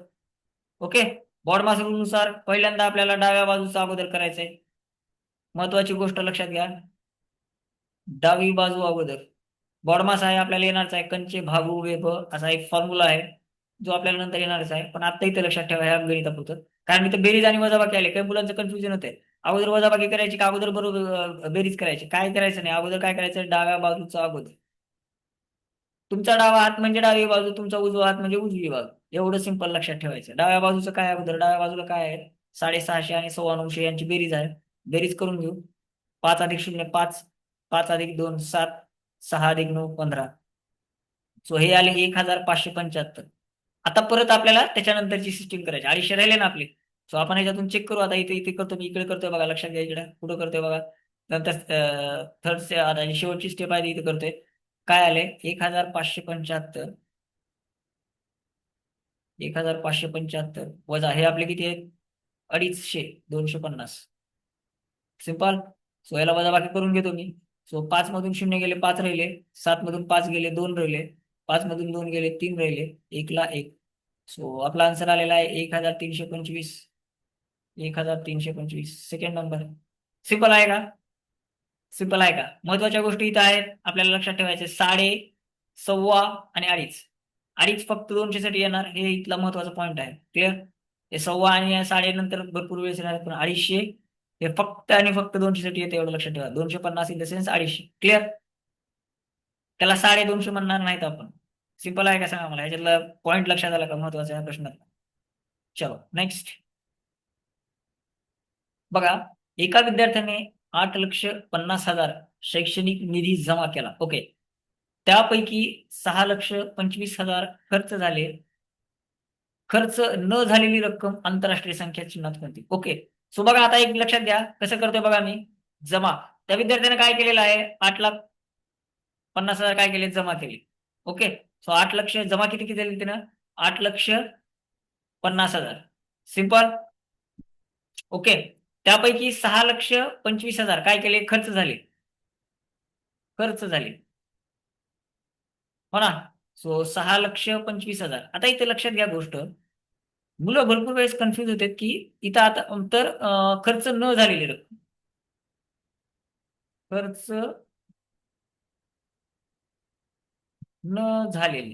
ओके. बॉडमास रूल नुसार पहिल्यांदा आपल्याला डाव्या बाजूचा अगोदर करायचंय. महत्वाची गोष्ट लक्षात घ्या, डावी बाजू अगोदर. बॉडमास आहे आपल्याला येणारच आहे, कंचे भागू वेभ असा एक फॉर्म्युला आहे जो आपल्याला नंतर येणारच आहे. पण आता इथे लक्षात ठेवा ह्या गणितापुरतं, कारण इथं बेरीज आणि वजाबाकी आले. काही मुलांचं कन्फ्युजन होते, अगोदर वजाबाकी करायची का अगोदर बरोबर बेरीज करायची. काय करायचं नाही, अगोदर काय करायचं डाव्या बाजूचा अगोदर. तुमचा डावा हात म्हणजे डावी बाजू, तुमचा उजवा हात म्हणजे उजवी बाजू. एवढं सिंपल लक्षात ठेवायचं. डाव्या बाजूचं काय अगोदर, डाव्या बाजूला काय आहे 650 आणि 950 यांची बेरीज आहे. बेरीज करून घेऊ. 5 अधिक 0 5, 5 अधिक 2 7, 6 अधिक 9 15. सो हे आले 1575. आता परत आपल्याला त्याच्यानंतरची सिस्टीम करायची. 250 राहिले ना आपले. सो आपण ह्याच्यातून चेक करू. आता इथे इथे करतो मी, इकडे करतोय बघा, लक्षात घ्या. इकडे कुठं करतोय बघा. नंतर थर्ड आता शेवटची स्टेप आहे इथे करतोय. काय आले 1575. 1575 वजा हे आपले किती आहेत 250, 250. सिंपल. सो याला वजाबाकी करून घेतो मी. सो 5 मधून 0 गेले 5 राहिले, 7 मधून 5 गेले 2 राहिले, 5 मधून 2 गेले 3 राहिले, 1 ला 1. सो आपला आन्सर आलेला आहे 1325. 1325 सेकंड नंबर. सिंपल आहे का. सिंपल आहे का. महत्वाच्या गोष्टी इथं आहेत आपल्याला लक्षात ठेवायचे. साडे, सव्वा आणि अडीच. अडीच फक्त 200 साठी येणार, हे इथला महत्वाचा पॉईंट आहे. क्लिअर. हे सव्वा आणि साडे नंतर भरपूर वेळेस येणार, पण 250 हे फक्त आणि फक्त 200 साठी येते, एवढं लक्षात ठेवा. 250 इन द सेन्स 250. क्लिअर. त्याला 250 म्हणणार नाहीत आपण. सिंपल आहे का सांगा मला, ह्याच्यातला पॉईंट लक्षात आला का महत्वाचा आहे प्रश्नात. चलो नेक्स्ट बघा. एका विद्यार्थ्याने 8,50,000 शैक्षणिक निधी जमा केला. ओके. त्यापैकी 6,25,000 खर्च झाले. खर्च न झालेली रक्कम आंतरराष्ट्रीय संख्या चिन्हात कोणती. ओके. सो बघा आता एक लक्षात घ्या कसं करतोय बघा मी. जमा, त्या विद्यार्थ्याने काय केलेलं आहे 8,50,000 काय केले जमा केले. ओके. सो 8 लक्ष जमा किती केले त्यानं 8,50,000. सिंपल. ओके. त्यापैकी 6,25,000 काय केले खर्च झाले. खर्च झाले हो ना. सो 6,25,000. आता इथे लक्षात घ्या गोष्ट, मुलं भरपूर वेळेस कन्फ्युज होतात की इथं आता तर खर्च न झालेली रक्कम, खर्च न झालेली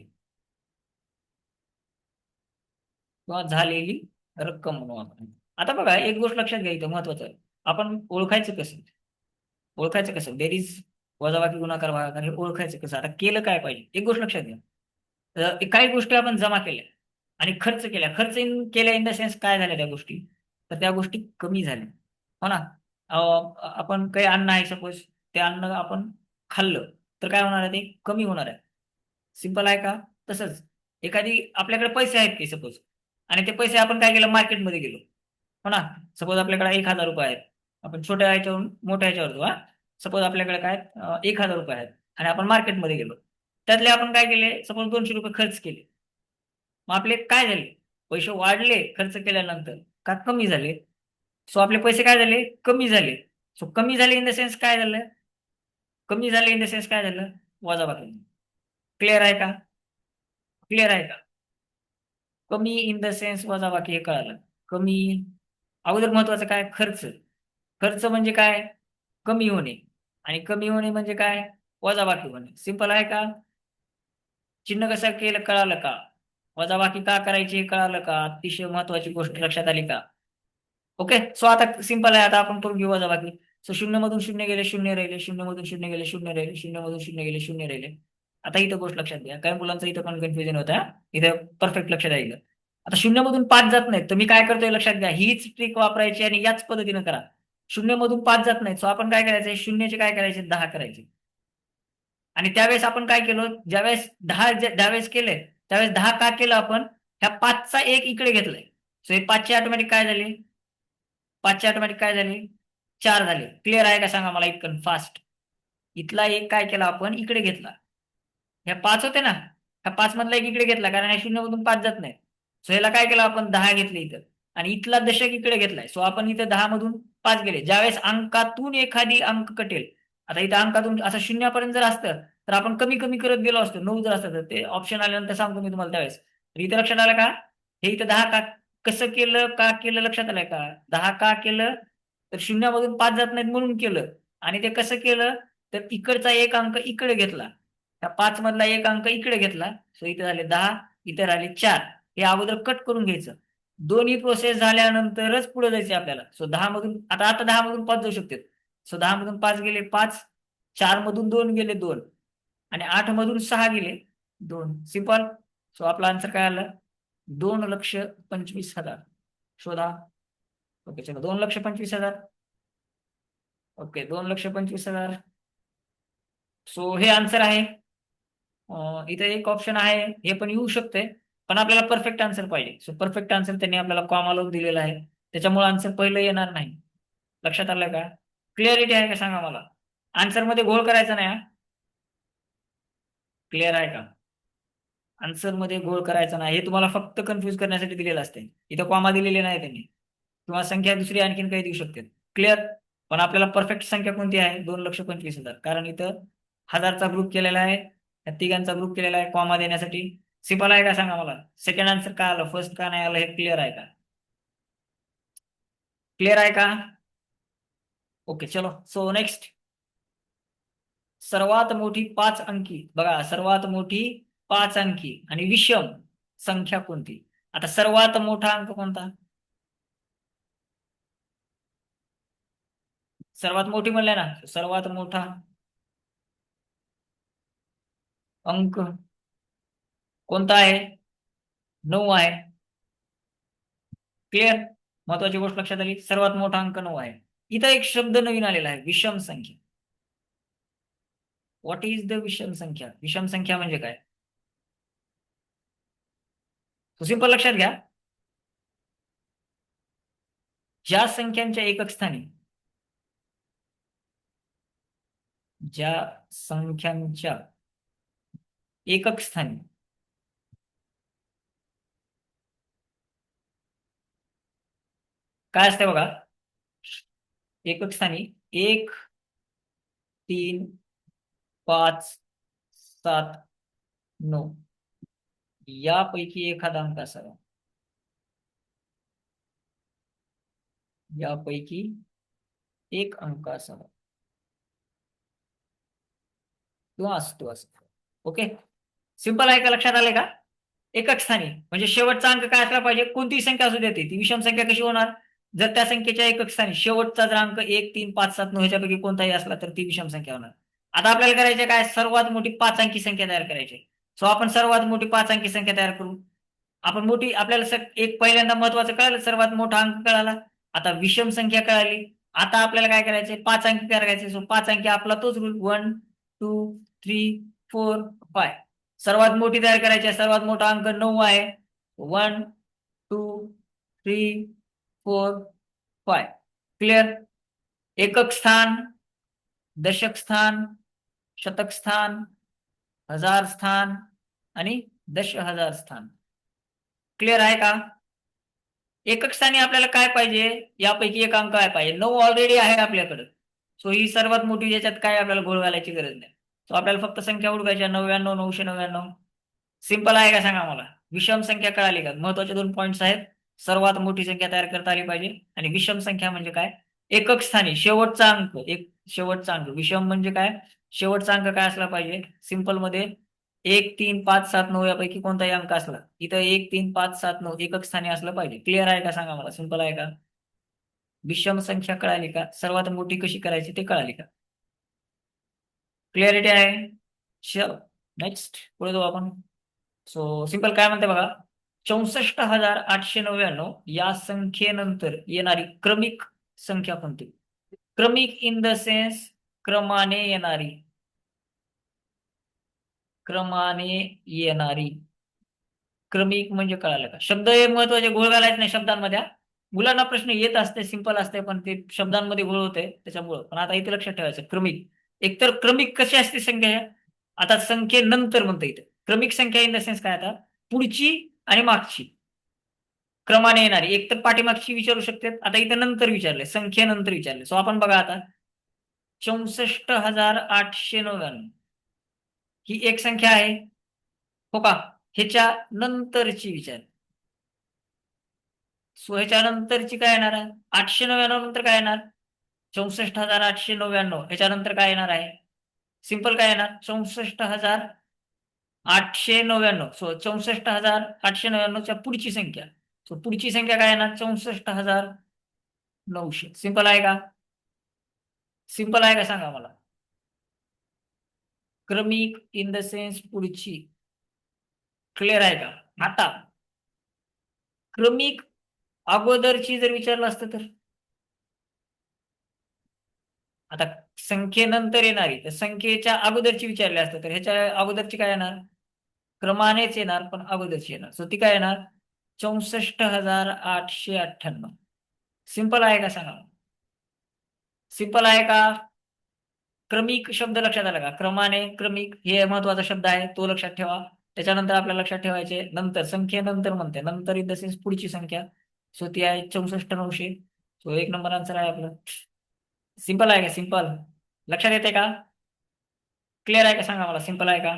किंवा झालेली रक्कम म्हणू आपण. आता बघा एक गोष्ट लक्षात घ्या इथं महत्वाचं आहे. आपण ओळखायचं कसं, ओळखायचं कसं बेरीज वजाबाकी गुणाकार भागाकार हे ओळखायचं कसं. आता केलं काय पाहिजे एक गोष्ट लक्षात घ्या. काही गोष्टी आपण जमा केल्या आणि खर्च केल्या. खर्च केल्या इन द सेन्स काय झाल्या त्या गोष्टी, तर त्या गोष्टी कमी झाल्या हो ना. आपण काही अन्न आहे सपोज, ते अन्न आपण खाल्लं तर काय होणार आहे ते कमी होणार आहे. सिंपल आहे का. तसंच एखादी आपल्याकडे पैसे आहेत की सपोज, आणि ते पैसे आपण काय केलं मार्केटमध्ये गेलो हो ना. सपोज आपल्याकडे 1,000 रुपये आहेत. आपण छोट्या ह्याच्यावरून मोठ्या ह्याच्यावर जाऊ हा. सपोज आपल्याकडे काय 1,000 रुपये आहेत आणि आपण मार्केटमध्ये गेलो. त्यातले आपण काय केले सपोज 200 रुपये खर्च केले. मग आपले काय झाले पैसे वाढले खर्च केल्यानंतर का कमी झाले. सो आपले पैसे काय झाले कमी झाले. सो कमी झाले इन द सेन्स काय झालं, कमी झाले इन द सेन्स काय झालं वजाबाकी. क्लिअर आहे का. क्लिअर आहे का. कमी इन द सेन्स वजाबाकी हे कळालं. कमी अगोदर महत्वाचं काय खर्च. खर्च म्हणजे काय कमी होणे, आणि कमी होणे म्हणजे काय वजाबाकी होणे. सिंपल आहे का. चिन्ह कसं केलं कळालं का. वजाबाकी का करायची हे कळालं का. अतिशय महत्वाची गोष्ट लक्षात आली का. ओके. सो आता सिंपल आहे, आता आपण करून घेऊ वजाबाकी. सो शून्य मधून शून्य गेले, शून्य राहिले, शून्य मधून शून्य गेले, शून्य राहिले, शून्य मधून शून्य गेले, शून्य राहिले. आता इथं गोष्ट लक्षात घ्या, काही मुलांचं इथं पण कन्फ्युजन होतं हा. इथं परफेक्ट लक्षात राहिलं. आता शून्य मधून 5 जात नाहीत, तर मी काय करतोय लक्षात घ्या, हीच ट्रिक वापरायची आणि याच पद्धतीनं करा. शून्य मधून 5 जात नाहीत, सो आपण काय करायचंय, शून्याचे काय करायचे, 10 करायचे. आणि त्यावेळेस आपण काय केलं, ज्यावेळेस 10 ज्यावेळेस केले, त्यावेळेस 10 का केलं आपण, ह्या 5चा एक इकडे घेतलाय. सो हे 5चे ऑटोमॅटिक काय झाले, 5चे ऑटोमॅटिक काय झाले, 4 झाले. क्लिअर आहे का सांगा मला इतकं फास्ट. इथला एक काय केला आपण, इकडे घेतला. ह्या 5 होते ना, ह्या 5 मधला एक इकडे घेतला, कारण ह्या शून्य मधून 5 जात नाही. सो ह्याला काय केलं आपण, 10 घेतले इथं. आणि इथला दशक इकडे घेतलाय, सो आपण इथं 10 मधून 5 गेले. ज्यावेळेस अंकातून एखादी अंक कटेल, आता इथं अंकातून असं शून्यापर्यंत जर असतं, तर आपण कमी कमी करत गेलो असतो. 9 जर असतं तर ते ऑप्शन आल्यानंतर सांगतो मी तुम्हाला त्यावेळेस. तर इथं लक्षात आलं का, हे इथं 10 का कसं केलं, का केलं, लक्षात आलंय का. 10 का केलं, तर शून्यामधून 5 जात नाहीत म्हणून केलं. आणि ते कसं केलं, तर इकडचा एक अंक इकडे घेतला, त्या 5 मधला एक अंक इकडे घेतला. सो इथे झाले 10, इथे राहिले 4. हे अगोदर कट करून घ्यायचं. दोन्ही प्रोसेस झाल्यानंतरच पुढे जायचे आपल्याला. सो 10 मधून आता आता 10 मधून 5 जाऊ शकते. सो 10 मधून 5 गेले 5, 4 मधून 2 गेले 2, आणि 8 मधून 6 गेले 2. सिंपल. सो आपला आन्सर काय आलं, 2,25,000. शोधा. ओके चलो, 2,25,000. ओके, 2,25,000. सो हे आन्सर आहे. इथे एक ऑप्शन आहे, हे पण येऊ शकते, पण आपल्याला परफेक्ट आन्सर पाहिजे. सो परफेक्ट आन्सर त्यांनी आपल्याला कॉमा लावून दिलेला आहे, त्याच्यामुळे आन्सर पहिलं येणार नाही. लक्षात आलं का, क्लिअरिटी आहे का सांगा मला. आन्सर मध्ये घोळ करायचा नाही. क्लिअर आहे का, आन्सर मध्ये घोळ करायचा नाही. हे तुम्हाला फक्त कन्फ्युज करण्यासाठी दिलेलं असते. इथं कॉमा दिलेले नाही त्यांनी, किंवा संख्या दुसरी आणखीन काही देऊ शकते. क्लिअर. पण आपल्याला परफेक्ट संख्या कोणती आहे, 2,25,000, कारण इथं हजारचा ग्रुप केलेला आहे, या तिघांचा ग्रुप केलेला आहे कॉमा देण्यासाठी. सिंपल आहे का सांगा मला. सेकंड आन्सर का आलं, फर्स्ट का नाही आलं, हे क्लिअर आहे का, क्लिअर आहे का. ओके चलो, सो नेक्स्ट. सर्वात मोठी 5 अंकी, बघा सर्वात मोठी 5 अंकी आणि विषम संख्या कोणती. आता सर्वात मोठा अंक कोणता, सर्वात मोठी म्हणले ना, सर्वात मोठा अंक कोणता आहे, 9 आहे. क्लिअर. महत्वाची गोष्ट लक्षात आली, सर्वात मोठा अंक 9 आहे. इथं एक शब्द नवीन आलेला आहे, विषम संख्या. व्हॉट इज द विषम संख्या, विषम संख्या म्हणजे काय. तो सिंपल लक्षात घ्या, ज्या संख्यांच्या एकक स्थानी, ज्या संख्यांच्या एकक स्थानी काय असते बघा, एकक स्थानी 1, 3, 5, 7, 9 यापैकी एखादा अंक असावा, यापैकी एक अंक असावा, किंवा असतो असं. ओके, सिंपल आहे का, लक्षात आले का. एकक स्थानी म्हणजे शेवटचा अंक काय असला पाहिजे, कोणतीही संख्या असू देते, ती विषम संख्या कशी होणार, जर त्या संख्येच्या एकक स्थानी शेवटचा जर अंक 1, 3, 5, 7, 9 ह्याच्यापैकी कोणताही असला तर ती विषम संख्या होणार. आता आपल्याला करायचे काय, सर्वात मोठी 5 अंकी संख्या तयार करायची. सो आपण सर्वात मोठी 5 अंकी संख्या तयार करू. आपण मोठी, आपल्याला एक पहिल्यांदा महत्वाचं कळालं, सर्वात मोठा अंक कळाला. आता विषम संख्या कळाली. आता आपल्याला काय करायचे, 5 अंकी करायचे. सो 5 अंकी आपला तोच रूल, 1, 2, 3, 4, 5. सर्वात मोठी तयार करायची आहे, सर्वात मोठा अंक 9 आहे. 1, 2, 3, 4, 5. क्लिअर. एकक स्थान, दशक स्थान, शतक स्थान, हजार स्थान आणि 10,000 स्थान. क्लिअर आहे का. एकक स्थानी आपल्याला काय पाहिजे, यापैकी एक अंक काय पाहिजे, 9 ऑलरेडी आहे आपल्याकडे. सो ही सर्वात मोठी, याच्यात काय आपल्याला गोळ घालायची गरज नाही. सो आपल्याला फक्त संख्या ओळखायच्या, 99, 999. सिंपल आहे का सांगा मला. विषम संख्या कळाली का, महत्वाचे 2 पॉईंट्स आहेत. सर्वात मोठी संख्या तयार करता आली पाहिजे, आणि विषम संख्या म्हणजे काय, एकक स्थानी शेवटचा अंक, एक शेवटचा अंक. विषम म्हणजे काय, शेवटचा अंक काय असला पाहिजे, सिंपल मध्ये 1, 3, 5, 7, 9 यापैकी कोणताही अंक असला, इथं 1, 3, 5, 7, 9 एकक स्थानी असलं पाहिजे. क्लिअर आहे का सांगा मला, सिंपल आहे का. विषम संख्या कळाली का? सर्वात मोठी कशी करायची ते कळाली का? क्लिअरिटी आहे? चल नेक्स्ट पुढे जाऊ आपण. सो सिंपल काय म्हणते बघा, 64,899 या संख्येनंतर येणारी क्रमिक संख्या कोणती? क्रमिक इन द सेन्स क्रमाने येणारी, क्रमाने येणारी. क्रमिक म्हणजे कळालं का? शब्द हे महत्वाचे, घोळ घालायचे नाही शब्दांमध्ये हा. मुलांना प्रश्न येत असते, सिंपल असते, पण ते शब्दांमध्ये घोळ होते त्याच्यामुळं. पण आता इथे लक्षात ठेवायचं, क्रमिक. एकतर क्रमिक कशी असते संख्या ह्या? आता संख्येनंतर म्हणतं इथे क्रमिक संख्या इन द सेन्स काय, आता पुढची आणि मागची क्रमाने येणारी. एक तर पाठीमागची विचारू शकते, आता इथं नंतर विचारले, संख्येनंतर विचारले. सो आपण बघा आता, 64,899 ही एक संख्या आहे, हो का? ह्याच्या नंतरची विचार. सो ह्याच्या नंतरची काय येणार आहे? 899 नंतर काय येणार? 64,899 ह्याच्यानंतर काय येणार आहे? सिंपल काय येणार? 64,899. सो 64,899च्या पुढची संख्या. सो पुढची संख्या काय येणार? 64,900. सिंपल आहे का? सिंपल आहे का सांगा मला? क्रमिक इन द सेन्स पुढची. क्लिअर आहे का? आता क्रमिक अगोदरची जर विचारलं असतं तर, आता संख्येनंतर येणारी तर संख्येच्या अगोदरची विचारली असतं तर ह्याच्या अगोदरची काय येणार? क्रमानेच येणार, पण अगोदरची येणार. सो ती काय येणार? 64,898. सिंपल आहे का सांगा? सिंपल आहे का? क्रमिक शब्द लक्षात आला का? क्रमाने, क्रमिक हे महत्वाचा शब्द आहे, तो लक्षात ठेवा. त्याच्यानंतर आपल्याला लक्षात ठेवायचे नंतर, संख्येनंतर म्हणते, नंतर इन द सेन्स पुढची संख्या. सो ती आहे 64,900. सो एक नंबर आन्सर आहे आपलं. सिंपल आहे का? सिंपल लक्षात येते का? क्लिअर आहे का सांगा मला? सिंपल आहे का?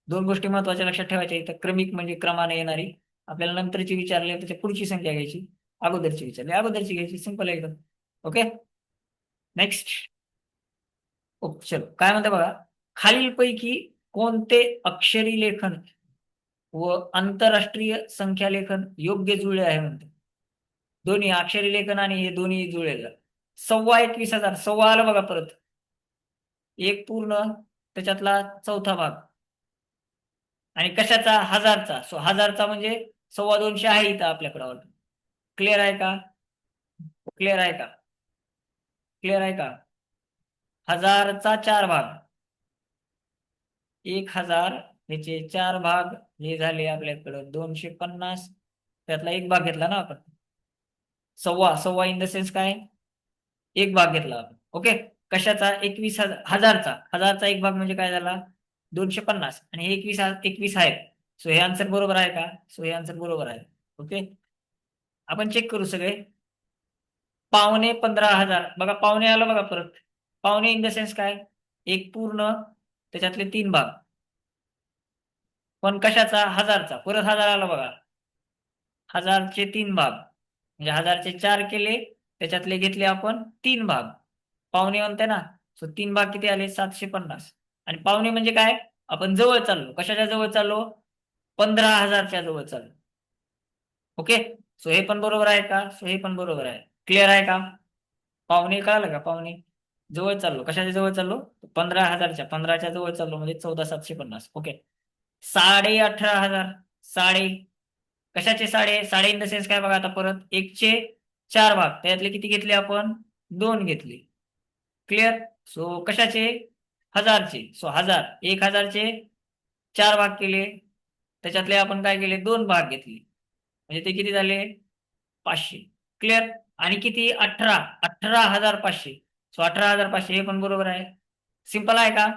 दोन गोष्टी महत्वाच्या लक्षात ठेवायच्या इथं, क्रमिक म्हणजे क्रमाने येणारी. आपल्याला नंतरची विचारली त्याच्या पुढची संख्या घ्यायची, अगोदरची विचारली अगोदरची घ्यायची. सिंपल आहे एकदम. Okay next. चलो काय म्हणते बघा, खालीलपैकी कोणते अक्षरी लेखन व आंतरराष्ट्रीय संख्या लेखन योग्य जुळले आहे म्हणते. दोन्ही अक्षरी लेखन आणि हे दोन्ही जुळलेलं. 21,000 सव्वा आलं बघा परत, एक पूर्ण त्याच्यातला चौथा भाग. आणि कशाचा? हजारचा. सो हजारचा म्हणजे 250 आहे इथं आपल्याकडं. क्लिअर आहे का? क्लिअर आहे का? क्लिअर आहे का? हजारचा 4 भाग, 1,000 ह्याचे 4 भाग, हे झाले आपल्याकडं 250. त्यातला एक भाग घेतला ना आपण, सव्वा. सव्वा इन द सेन्स काय? एक भाग घेतला आपण. ओके कशाचा? 21,000 हजारचा. हजारचा एक भाग म्हणजे काय झाला? 250. आणि हे 21 आहेत. सो हे आन्सर बरोबर आहे का? सो हे आन्सर बरोबर आहे. ओके आपण चेक करू सगळे. 15,500 बघा, पावणे आलं बघा परत. पावणे इन द सेन्स काय? एक पूर्ण त्याच्यातले 3 भाग. पण कशाचा? हजारचा. परत हजार आला बघा, हजारचे 3 भाग. म्हणजे हजारचे 4 केले, त्याच्यातले घेतले आपण 3 भाग. पावणे म्हणते ना. सो 3 भाग किती आले? 750. आणि पावणे म्हणजे काय? आपण जवळ चाललो. कशाच्या जवळ चाललो? 15,000च्या जवळ चाललो. ओके सो हे पण बरोबर आहे का? सो हे पण बरोबर आहे. क्लिअर आहे का? पावणे कळालं का? पावणे जवळ चाललो. कशाच्या जवळ चाललो? 15,000च्या. 15च्या जवळ चाललो म्हणजे 14,750. ओके 18,500. साडे कशाचे? साडे. साडे इन द सेन्स काय बघा, आता परत एकचे 4 भाग, त्यातले किती घेतले आपण? 2 घेतले. क्लिअर. सो कशाचे? हजारचे. सो 1,000, 1,000चे 4 भाग केले, त्याच्यातले आपण काय केले? 2 भाग घेतले, म्हणजे ते किती झाले? 500. क्लिअर. आणि किती? 18,500. सो 18,500 हे पण बरोबर आहे. सिंपल आहे का?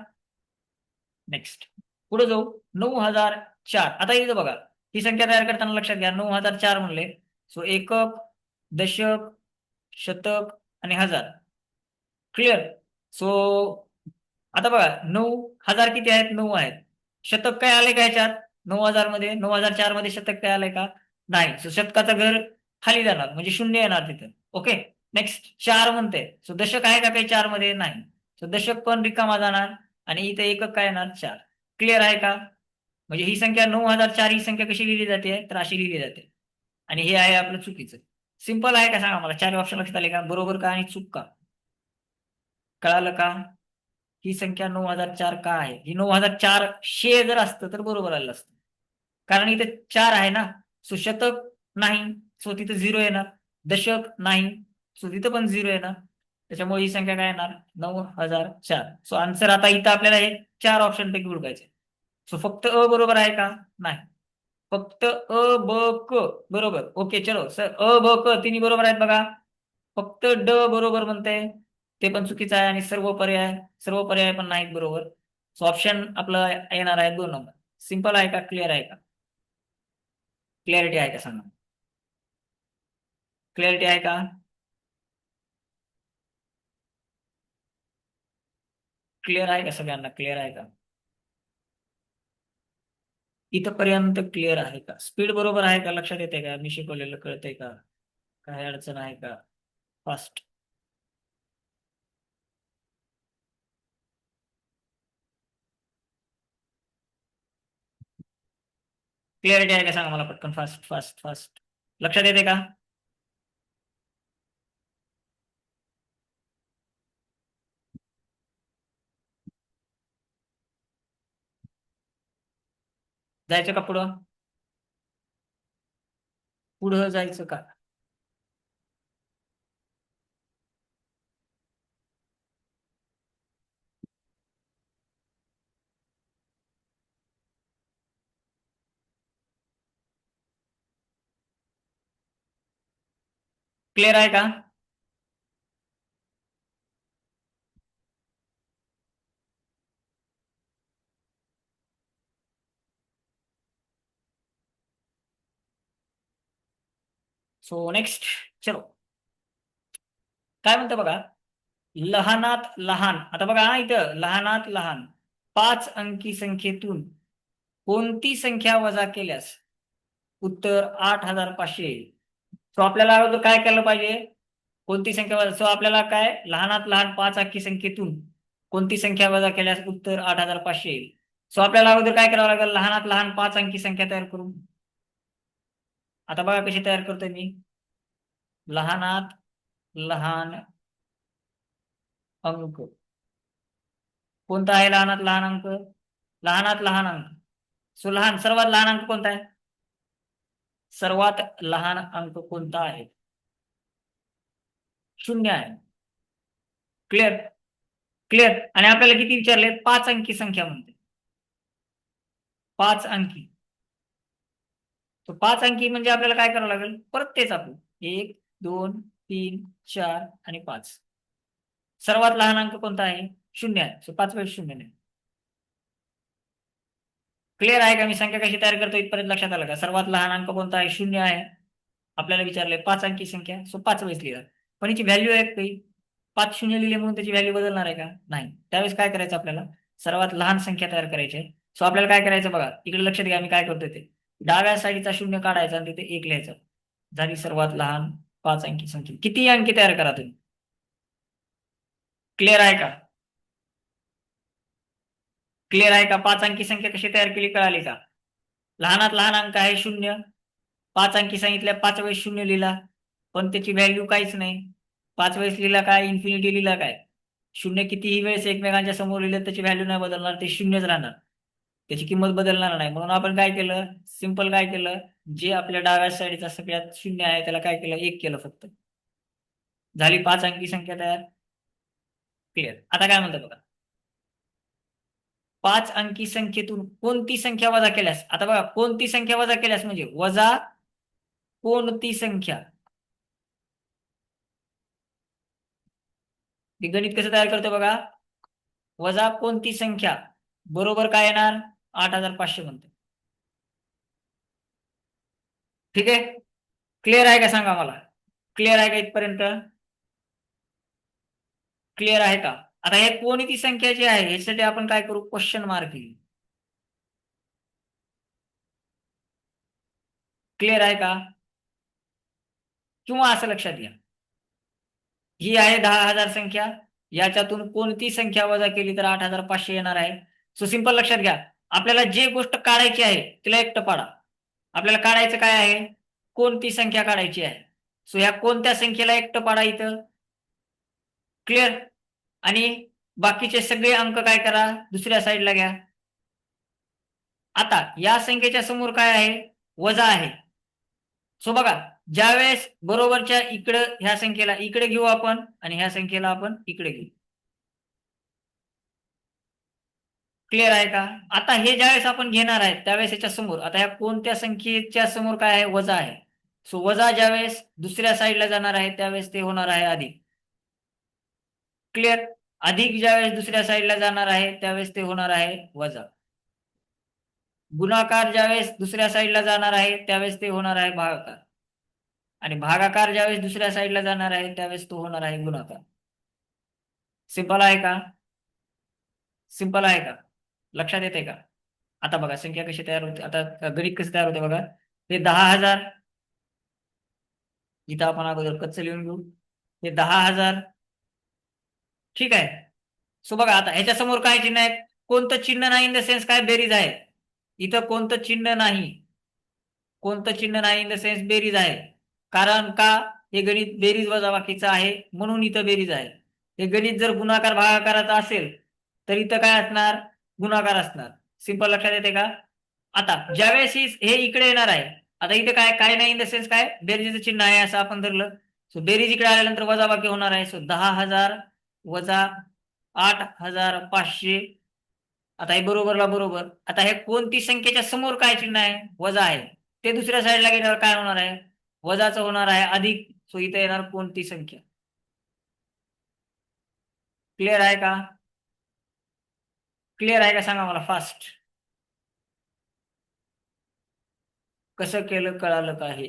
नेक्स्ट पुढे जाऊ. 9,004. आता इथं बघा, ही संख्या तयार करताना लक्षात घ्या, 9,004 म्हणले. सो एकक, दशक, शतक आणि हजार. क्लिअर. सो आता बघा, 9,000 किती आहेत? 9 आहेत. शतक काय आले का ह्याच्यात? 9,000 मध्ये, 9,004 मध्ये शतक काय आलंय का? नाही. सो शतकाचं घर खाली जाणार, म्हणजे शून्य येणार तिथं. Okay next. 4 म्हणते. सो दशक आहे का काही 4 मध्ये? नाही. सो दशक पण रिकामा जाणार, आणि इथं एकक काय येणार? 4. क्लिअर आहे का? म्हणजे ही संख्या 9,004 ही संख्या कशी लिहिली जाते? तर अशी लिहिली जाते. आणि हे आहे आपलं चुकीचं. सिंपल आहे का सांगा मला, 4 ऑप्शन लक्षात आले का, बरोबर का आणि चूक का, कळालं का? ही संख्या 9004 का आहे, ही 9400 जर असतं तर बरोबर आलं असतं, कारण इथे 4 आहे ना. सो शतक नाही, सो तिथं 0 येणार. दशक नाही, सो तिथं पण 0 येणार. त्याच्यामुळे ही संख्या काय येणार, 9004. सो आन्सर आता इथं आपल्याला हे 4 ऑप्शन पैकी ओळखायचे. सो फक्त अ बरोबर आहे का, नाही. फक्त अ ब क बरोबर, ओके चलो सर, अ ब क तिन्ही बरोबर आहेत बघा. फक्त ड बरोबर म्हणते, ते पण चुकीचं आहे. आणि सर्व पर्याय पण नाहीत बरोबर. सो ऑप्शन आपलं येणार आहे 2 नंबर. सिंपल आहे का, क्लिअर आहे का, क्लॅरिटी आहे का सांगा, क्लॅरिटी आहे का? क्लिअर आहे का सगळ्यांना, क्लिअर आहे का? इथपर्यंत क्लिअर आहे का, स्पीड बरोबर आहे का, लक्षात येते का, मी शिकवलेलं कळतंय का, काय अडचण आहे का? फास्ट. क्लिअरिटी आहे का सांगा मला पटकन, फास्ट फास्ट फास्ट. लक्षात येते का? जायचं का पुढं, पुढं जायचं का? क्लिअर आहे का? सो नेक्स्ट, चलो. काय म्हणतं बघा, लहानात लहान, आता बघा हा इथं लहानात लहान 5 अंकी संख्येतून कोणती संख्या वजा केल्यास उत्तर 8500 येईल. सो आपल्याला अगोदर काय केलं पाहिजे, कोणती संख्या वजा, सो आपल्याला काय, लहानात लहान 5 अंकी संख्येतून कोणती संख्या वजा केल्यास उत्तर 8500 येईल. सो आपल्याला अगोदर काय करावं लागेल, लहानात लहान 5 अंकी संख्या तयार करू. आता बघा कशी तयार करतोय मी, लहानात लहान अंक, कोणता आहे लहानात लहान अंक, लहानात लहान अंक. सो सर्वात लहान अंक कोणता आहे, सर्वात लहान अंक कोणता आहे, 0 आहे. Clear, clear. आणि आपल्याला किती विचारले, 5 अंकी संख्या म्हणते, 5 अंकी. तो 5 अंकी म्हणजे आपल्याला काय करावं लागेल, परत तेच आपण 1 2 3 4 आणि 5. सर्वात लहान अंक कोणता आहे, 0 आहे. सो 5 × 0 नाही. क्लिअर आहे का, मी संख्या कशी तयार करतो इथपर्यंत लक्षात आलं का, सर्वात लहान अंक कोणता आहे, 0 आहे. आपल्याला विचारले 5 अंकी संख्या, सो 5 वेळेस लिहिला. पण याची व्हॅल्यू आहे काही, 5 0 लिहिले म्हणून त्याची व्हॅल्यू बदलणार आहे का, नाही. त्यावेळेस काय करायचं आपल्याला, सर्वात लहान संख्या तयार करायची आहे. सो आपल्याला काय करायचं बघा, इकडे लक्ष द्या मी काय करतोय ते, डाव्या साईडचा 0 काढायचा आणि तिथे 1 लिहायचं. झाली सर्वात लहान 5 अंकी संख्या. किती अंकी तयार करा तुम्ही, क्लिअर आहे का, क्लिअर आहे का, 5 अंकी संख्या कशी तयार केली कळाली का? लहानात लहान अंक आहे 0, 5 अंकी सांगितल्या, 5 वेळेस 0 लिहिला, पण त्याची व्हॅल्यू काहीच नाही. 5 वेळेस लिहिला काय, इन्फिनिटी लिहिला काय, 0 कितीही वेळेस एकमेकांच्या समोर लिहिलं त्याची व्हॅल्यू नाही बदलणार, ते 0च राहणार, त्याची किंमत बदलणार नाही. म्हणून आपण काय केलं, सिंपल काय केलं, जे आपल्या डाव्या साईडचा सगळ्यात 0 आहे त्याला काय केलं, 1 केलं फक्त. झाली 5 अंकी संख्या तयार. क्लिअर. आता काय म्हणतात बघा, 5 अंकी संख्येतून कोणती संख्या वजा केल्यास, आता बघा कोणती संख्या वजा केल्यास म्हणजे वजा कोणती संख्या, ते गणित कसं तयार करतो बघा, वजा कोणती संख्या बरोबर काय येणार, 8500 म्हणते. ठीक आहे, क्लिअर आहे का सांगा मला, क्लिअर आहे का इथपर्यंत, क्लिअर आहे का? आता हे कोणती संख्या जी आहे याच्यासाठी आपण काय करू, क्वेश्चन मार्क येईल. क्लिअर आहे का, किंवा असं लक्षात घ्या, ही आहे 10,000 संख्या, याच्यातून कोणती संख्या वजा केली तर 8500 येणार आहे. सो सिंपल लक्षात घ्या, आपल्याला जे गोष्ट काढायची आहे तिला एकटं पाडा. आपल्याला काढायचं काय आहे, कोणती संख्या काढायची आहे. सो ह्या कोणत्या संख्येला एकटं पाडा इथं? क्लिअर? आणि बाकीचे सगळे अंक काय करा, दुसऱ्या साईडला घ्या. आता या संख्येच्या समोर काय आहे? वजा आहे. सो बघा, ज्यावेळेस बरोबरच्या इकडं ह्या संख्येला इकडे घेऊ आपण आणि ह्या संख्येला आपण इकडे घेऊ. क्लिअर आहे का? आता हे ज्यावेळेस आपण घेणार आहे त्यावेळेस याच्या समोर, आता ह्या कोणत्या संख्येच्या समोर काय आहे? वजा आहे. सो वजा ज्यावेळेस दुसऱ्या साईडला जाणार आहे त्यावेळेस ते होणार आहे अधिक. क्लिअर? अधिक ज्यावेळेस दुसऱ्या साईडला जाणार आहे त्यावेळेस ते होणार आहे वजा. गुणाकार ज्यावेळेस दुसऱ्या साईडला जाणार आहे त्यावेळेस ते होणार आहे भागाकार. आणि भागाकार ज्यावेळेस दुसऱ्या साईडला जाणार आहे त्यावेळेस तो होणार आहे गुणाकार. सिंपल आहे का? सिंपल आहे का? लक्षात येते का? आता बघा संख्या कशी तयार होते, आता गणित कसं तयार होते बघा. हे 10,000, इथं आपण अगोदर कच्चं लिहून घेऊ. हे 10,000. ठीक आहे. सो बघा आता ह्याच्या समोर काय चिन्ह आहे? कोणतं चिन्ह नाही, इन द सेन्स काय बेरीज आहे. इथं कोणतं चिन्ह नाही, कोणतं चिन्ह नाही इन द सेन्स बेरीज आहे. कारण का? हे गणित बेरीज वजाबाकीचं आहे म्हणून इथं बेरीज आहे. हे गणित जर गुणाकार भागाकाराचं असेल तर इथं काय असणार? गुणाकार असणार. सिंपल लक्षात येते का? आता ज्यावेळेस हे इकडे येणार आहे, आता इथे काय काय नाही इन द सेन्स काय बेरीजचं चिन्ह आहे असं आपण धरलं. सो बेरीज इकडे आल्यानंतर वजाबाकी होणार आहे. सो 10,000 वजा 8,500. आता हे बरोबरला बरोबर. आता हे कोणती संख्येच्या समोर काय चिन्ह आहे? वजा आहे. ते दुसऱ्या साईडला गेल्यावर काय होणार आहे? वजाचं होणार आहे अधिक. सो इथे येणार कोणती संख्या? क्लिअर आहे का? क्लिअर आहे का सांगा मला फास्ट. कसं केलं कळालं का? हे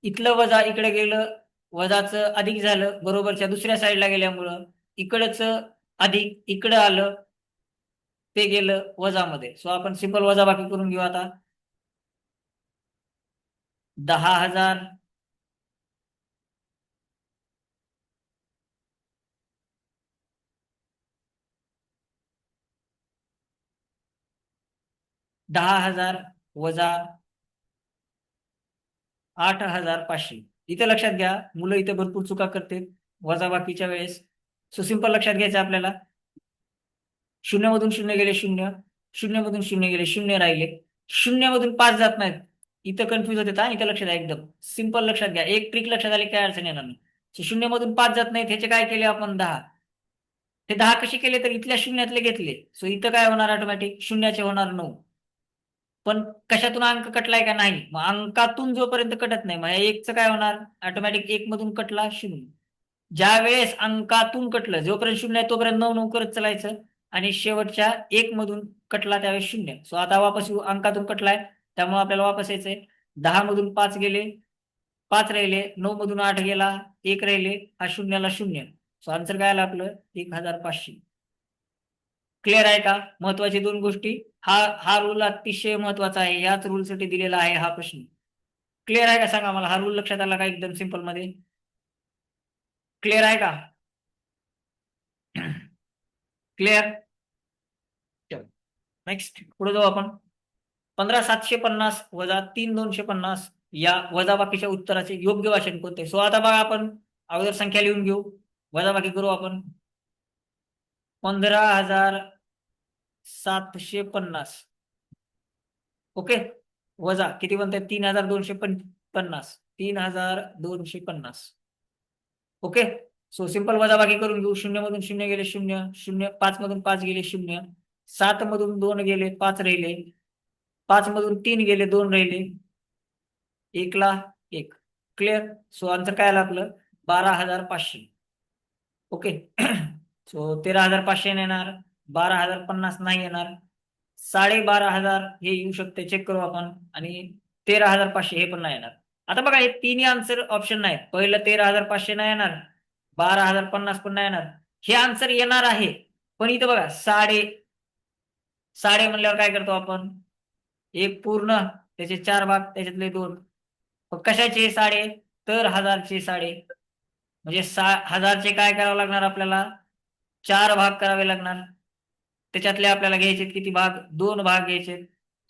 इथलं वजा इकडे गेलं, वजाचं अधिक झालं बरोबरच्या दुसऱ्या साईडला गेल्यामुळं. इकडच अधिक इकडं आलं, ते गेलं वजामध्ये. सो आपण सिंपल वजाबाकी करून घेऊ आता. 10,000 10,000 वजा 8,500. इथं लक्षात घ्या, मुलं इथं भरपूर चुका करते वजाबाकीच्या वेळेस. सो सिंपल लक्षात घ्यायचं आपल्याला. शून्यमधून शून्य गेले शून्य, शून्यमधून शून्य गेले शून्य राहिले, शून्यमधून 5 जात नाहीत. इथं कन्फ्युज होते हा, इथं लक्षात घ्या एकदम सिंपल लक्षात घ्या. एक ट्रिक लक्षात आली काय अडचण येणार नाही. सो शून्यमधून 5 जात नाहीत, ह्याचे काय केले आपण 10. हे 10 कसे केले तर इथल्या शून्यातले घेतले. सो इथं काय होणार ऑटोमॅटिक? शून्याचे होणार 9. पण कशातून अंक कटलाय का? नाही. मग अंकातून जोपर्यंत कटत नाही मग एकचं काय होणार? ऑटोमॅटिक 1 मधून कटला 0. ज्या वेळेस अंकातून कटलं, जोपर्यंत 0 आहे तोपर्यंत 9 9 करत चालायचं आणि शेवटच्या 1 मधून कटला त्यावेळेस 0. सो आता वापस येऊ, अंकातून कटलाय त्यामुळे आपल्याला वापस यायचंय. 10 मधून 5 गेले, 5 राहिले, 9 मधून 8 गेला, 1 राहिले, हा शून्याला 0. सो आन्सर काय आलं आपलं? 1,500. क्लिअर आहे का? महत्वाची 2 गोष्टी. हा हा रूल अतिशय महत्वाचा आहे. याच रूलसाठी दिलेला आहे हा प्रश्न. क्लिअर आहे का सांगा मला? हा रूल लक्षात आला का एकदम सिंपल मध्ये? क्लिअर आहे का? क्लिअर? नेक्स्ट पुढे जाऊ आपण. 15,750 वजा 3,250 या वजाबाकीच्या उत्तराचे योग्य वाचन कोणते? सो आता बघा आपण अगोदर संख्या लिहून घेऊ, वजाबाकी करू आपण. 15,750. ओके, वजा किती बनते? 3,250. 3,250. ओके. सो सिंपल वजाबाकी करून घेऊ. 0 मधून 0 गेले 0, 0 5 मधून 5 गेले 0, 7 मधून 2 गेले 5 राहिले, 5 मधून 3 गेले 2 राहिले, 1 ला 1. क्लिअर? सो आन्सर काय आलं आपलं? 12,500. ओके. सो 13,500 येणार, 12,050 नाही येणार, 12,500 हे येऊ शकते, चेक करू आपण. आणि 13,500 हे पण नाही येणार. आता बघा हे तिन्ही आन्सर ऑप्शन नाहीत. पहिलं 13,500 नाही येणार, 12,050 पण नाही येणार. हे आन्सर येणार आहे. पण इथं बघा साडे साडे म्हणल्यावर काय करतो आपण? एक पूर्ण, त्याचे 4 भाग, त्याच्यातले 2. कशाचे साडे? तर 1,000चे साडे. म्हणजे 1,000चे काय करावं लागणार आपल्याला? 4 भाग करावे लागणार. त्याच्यातले आपल्याला घ्यायचे किती भाग? 2 भाग घ्यायचे.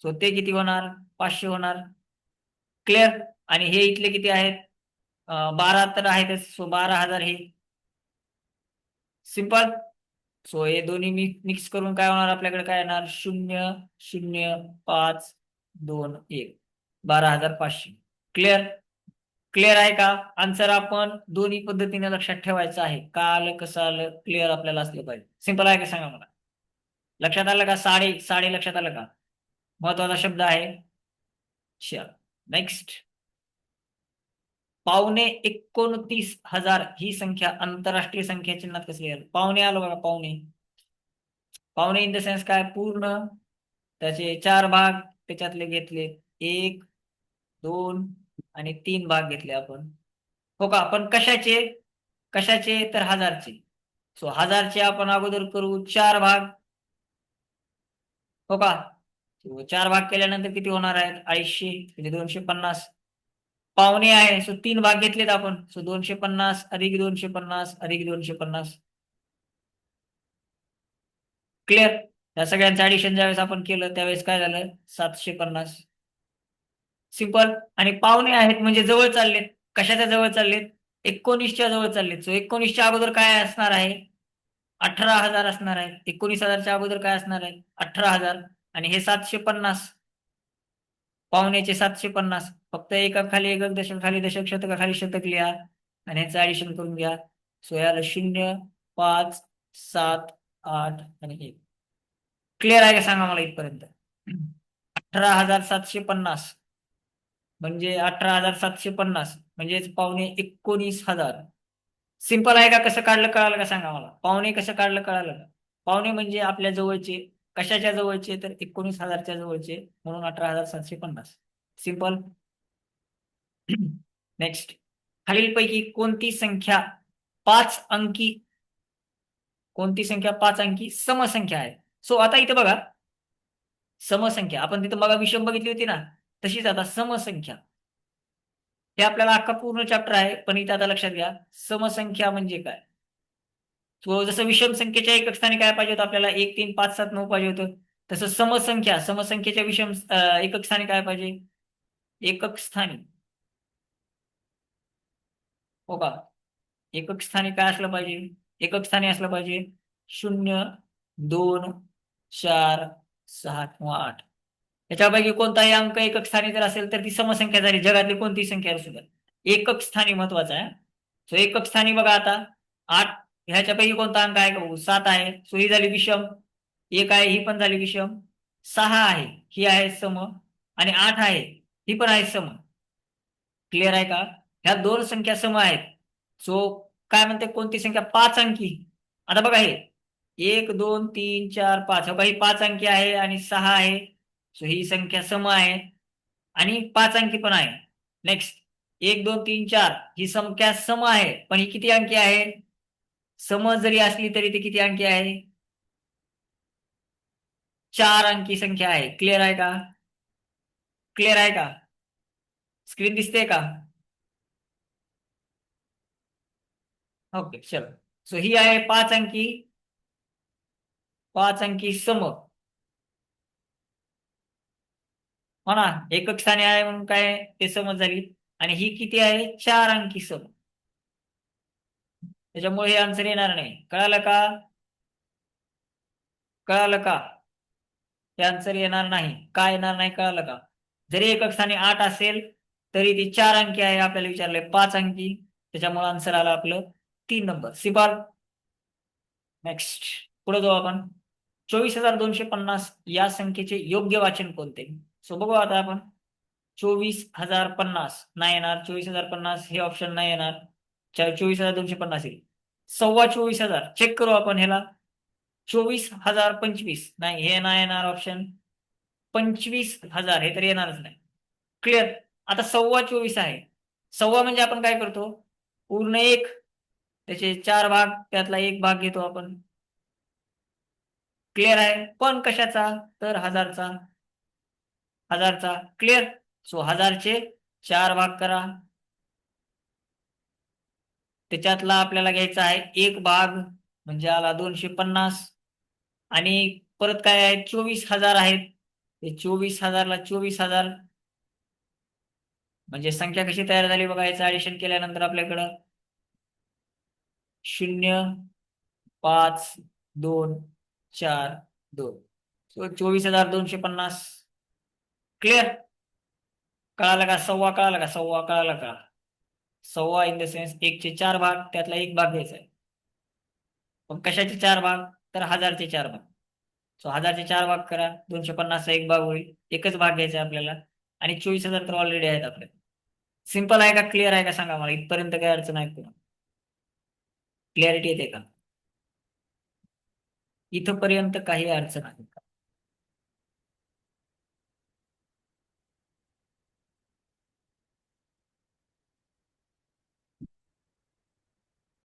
सो ते किती होणार? 500 होणार. क्लिअर? आणि हे इथले किती आहेत? 12 तर आहेतच. सो 12,000 हे सिंपल. सो हे दोन्ही मिक्स करून काय होणार, आपल्याकडे काय येणार, 0,0,5,2,1 12,500. क्लिअर? क्लिअर आहे का? आन्सर आपण दोन्ही पद्धतीने लक्षात ठेवायचं आहे. का आलं, कसं आलं, क्लिअर आपल्याला असलं पाहिजे. सिंपल आहे का सांगा मला? लक्षात आलं का? साडे साडे लक्षात आलं का? महत्वाचा शब्द आहे. चल नेक्स्ट. 2,29,000 ही संख्या आंतरराष्ट्रीय संख्या चिन्हात कशी येईल? पावणे आलो बघा, पावणे. पावणे इन द सेन्स काय, पूर्ण. त्याचे 4 भाग त्याच्यातले घेतले, 1, 2 आणि 3 भाग घेतले आपण. हो का? पण कशाचे? कशाचे? तर हजारचे. सो हजारचे आपण अगोदर करू 4 भाग. हो का? 4 भाग केल्यानंतर किती होणार आहेत? 250 म्हणजे 250. पावणे आहे, सो 3 भाग घेतलेत आपण. सो 250 अधिक 250 अधिक 250. क्लिअर? या सगळ्यांचं ऍडिशन ज्यावेळेस आपण केलं त्यावेळेस काय झालं? 750. सिंपल. आणि पावणे आहेत म्हणजे जवळ चाललेत. कशाच्या जवळ चाललेत? 19च्या जवळ चाललेत. सो 19च्या अगोदर काय असणार आहे? 18,000 असणार आहे. 19,000च्या अगोदर काय असणार आहे? 18,000. आणि हे 750. पावण्याचे 750. फक्त एकक खाली एकक, दशक खाली दशक, शतक खाली शतक लिहा आणि ह्याचं ऍडिशन करून घ्या. सो याला 0, 5, 7, 8 आणि 1. क्लिअर आहे का सांगा मला इथपर्यंत? 18,750 म्हणजे 18,750 म्हणजेच 2,19,000. सिंपल आहे का? कसं काढलं कळालं का सांगा मला? पावणे कसं काढलं कळालं का? पावणे म्हणजे आपल्या जवळचे. कशाच्या जवळचे? तर 19,000च्या जवळचे, म्हणून 18,750. सिंपल. नेक्स्ट. खालीलपैकी कोणती संख्या 5 अंकी, कोणती संख्या 5 अंकी समसंख्या आहे? सो आता इथे बघा, समसंख्या आपण तिथं बघा विषम बघितली होती ना, तशीच आता समसंख्या. हे आपल्याला अख्खा पूर्ण चॅप्टर आहे, पण इथे आता लक्षात घ्या, समसंख्या म्हणजे काय. तो जसं विषम संख्येच्या एकक स्थानी काय पाहिजे होतं आपल्याला, 1, 3, 5, 7, 9 पाहिजे होतं. तसं समसंख्येच्या विषम एकक स्थानी काय पाहिजे? एकक स्थानी. हो का? एकक स्थानी काय असलं पाहिजे? एकक स्थानी असलं पाहिजे 0, 2, 4, 6 किंवा 8. याच्यापैकी कोणताही अंक एकक स्थानी जर असेल तर ती समसंख्या झाली, जगातली कोणतीही संख्या असू द्या. एकक स्थानी महत्वाचा आहे. सो एकक स्थानी बघा आता 8. ह्याच्यापैकी कोणता अंक आहे का बघू? 7 आहे. सो ही झाली विषम. 1 आहे, ही पण झाली विषम. 6 आहे, ही आहे सम. आणि 8 आहे, ही पण आहे सम. क्लिअर आहे का? ह्या दोन संख्या सम आहेत. सो काय म्हणते, कोणती संख्या 5 अंकी? आता बघा हे 1, 2, 3, 4, 5, ही 5 अंकी आहे आणि 6 आहे. सो ही संख्या सम आहे आणि 5 अंकी पण आहे. नेक्स्ट, 1, 2, 3, 4 ही संख्या सम आहे, पण ही किती अंकी आहे? सम जरी असली तरी ती किती अंकी आहे? 4 अंकी संख्या आहे. क्लिअर आहे का? क्लिअर आहे का? स्क्रीन दिसते का? ओके चलो. सो ही आहे 5 अंकी, 5 अंकी सम. हो ना, एकक स्थानी आहे म्हणून काय ते समज झाली. आणि ही किती आहे? 4 अंकी सम. त्याच्यामुळे हे आन्सर येणार नाही. कळालं का? कळालं का? हे आन्सर येणार नाही. का येणार नाही कळालं का? जरी एकक स्थानी 8 असेल तरी ती 4 अंकी आहे. आपल्याला विचारले 5 अंकी, त्याच्यामुळे आन्सर आलं आपलं 3 नंबर. सिंपल. नेक्स्ट. पुढे जाऊ आपण. 24,250 या संख्येचे योग्य वाचन कोणते? सो बघू आता आपण. 24,050 नाही येणार. 24,050 हे ऑप्शन नाही येणार. 24,250 येईल. 24,25,000 चेक करू आपण ह्याला. 24,025 नाही, हे नाही येणार ऑप्शन. 25,000 हे तर येणारच नाही. क्लिअर? आता 24,25 आहे. सव्वा म्हणजे आपण काय करतो, पूर्ण एक, त्याचे 4 भाग, त्यातला एक भाग घेतो आपण. क्लिअर आहे? पण कशाचा? तर हजारचा. हजारचा. क्लिअर? सो हजारचे 4 भाग करा. त्याच्यातला आपल्याला घ्यायचा आहे एक भाग, म्हणजे आला 250. आणि परत काय आहे, 24,000 आहेत. ते 24,000ला 24,000 म्हणजे संख्या कशी तयार झाली बघा, याचं ऍडिशन केल्यानंतर आपल्याकडं 0, 5, 2, 4, 2. 24,250. क्लिअर? कळालं का? सव्वा कळालं का? सव्वा कळालं का? सव्वा इन द सेन्स 1/4 भाग, त्यातला एक भाग घ्यायचा आहे. पण कशाचे 4 भाग? तर 1000चे 4 भाग. सो 1000चे 4 भाग करा, 250चा एक भाग होईल. एकच भाग घ्यायचा आहे आपल्याला. आणि 24,000 तर ऑलरेडी आहेत आपल्याला. सिंपल आहे का? क्लिअर आहे का? सांगा मला. इथपर्यंत काही अडचण आहे का? क्लॅरिटी येते का? इथपर्यंत काही अडचण आहे?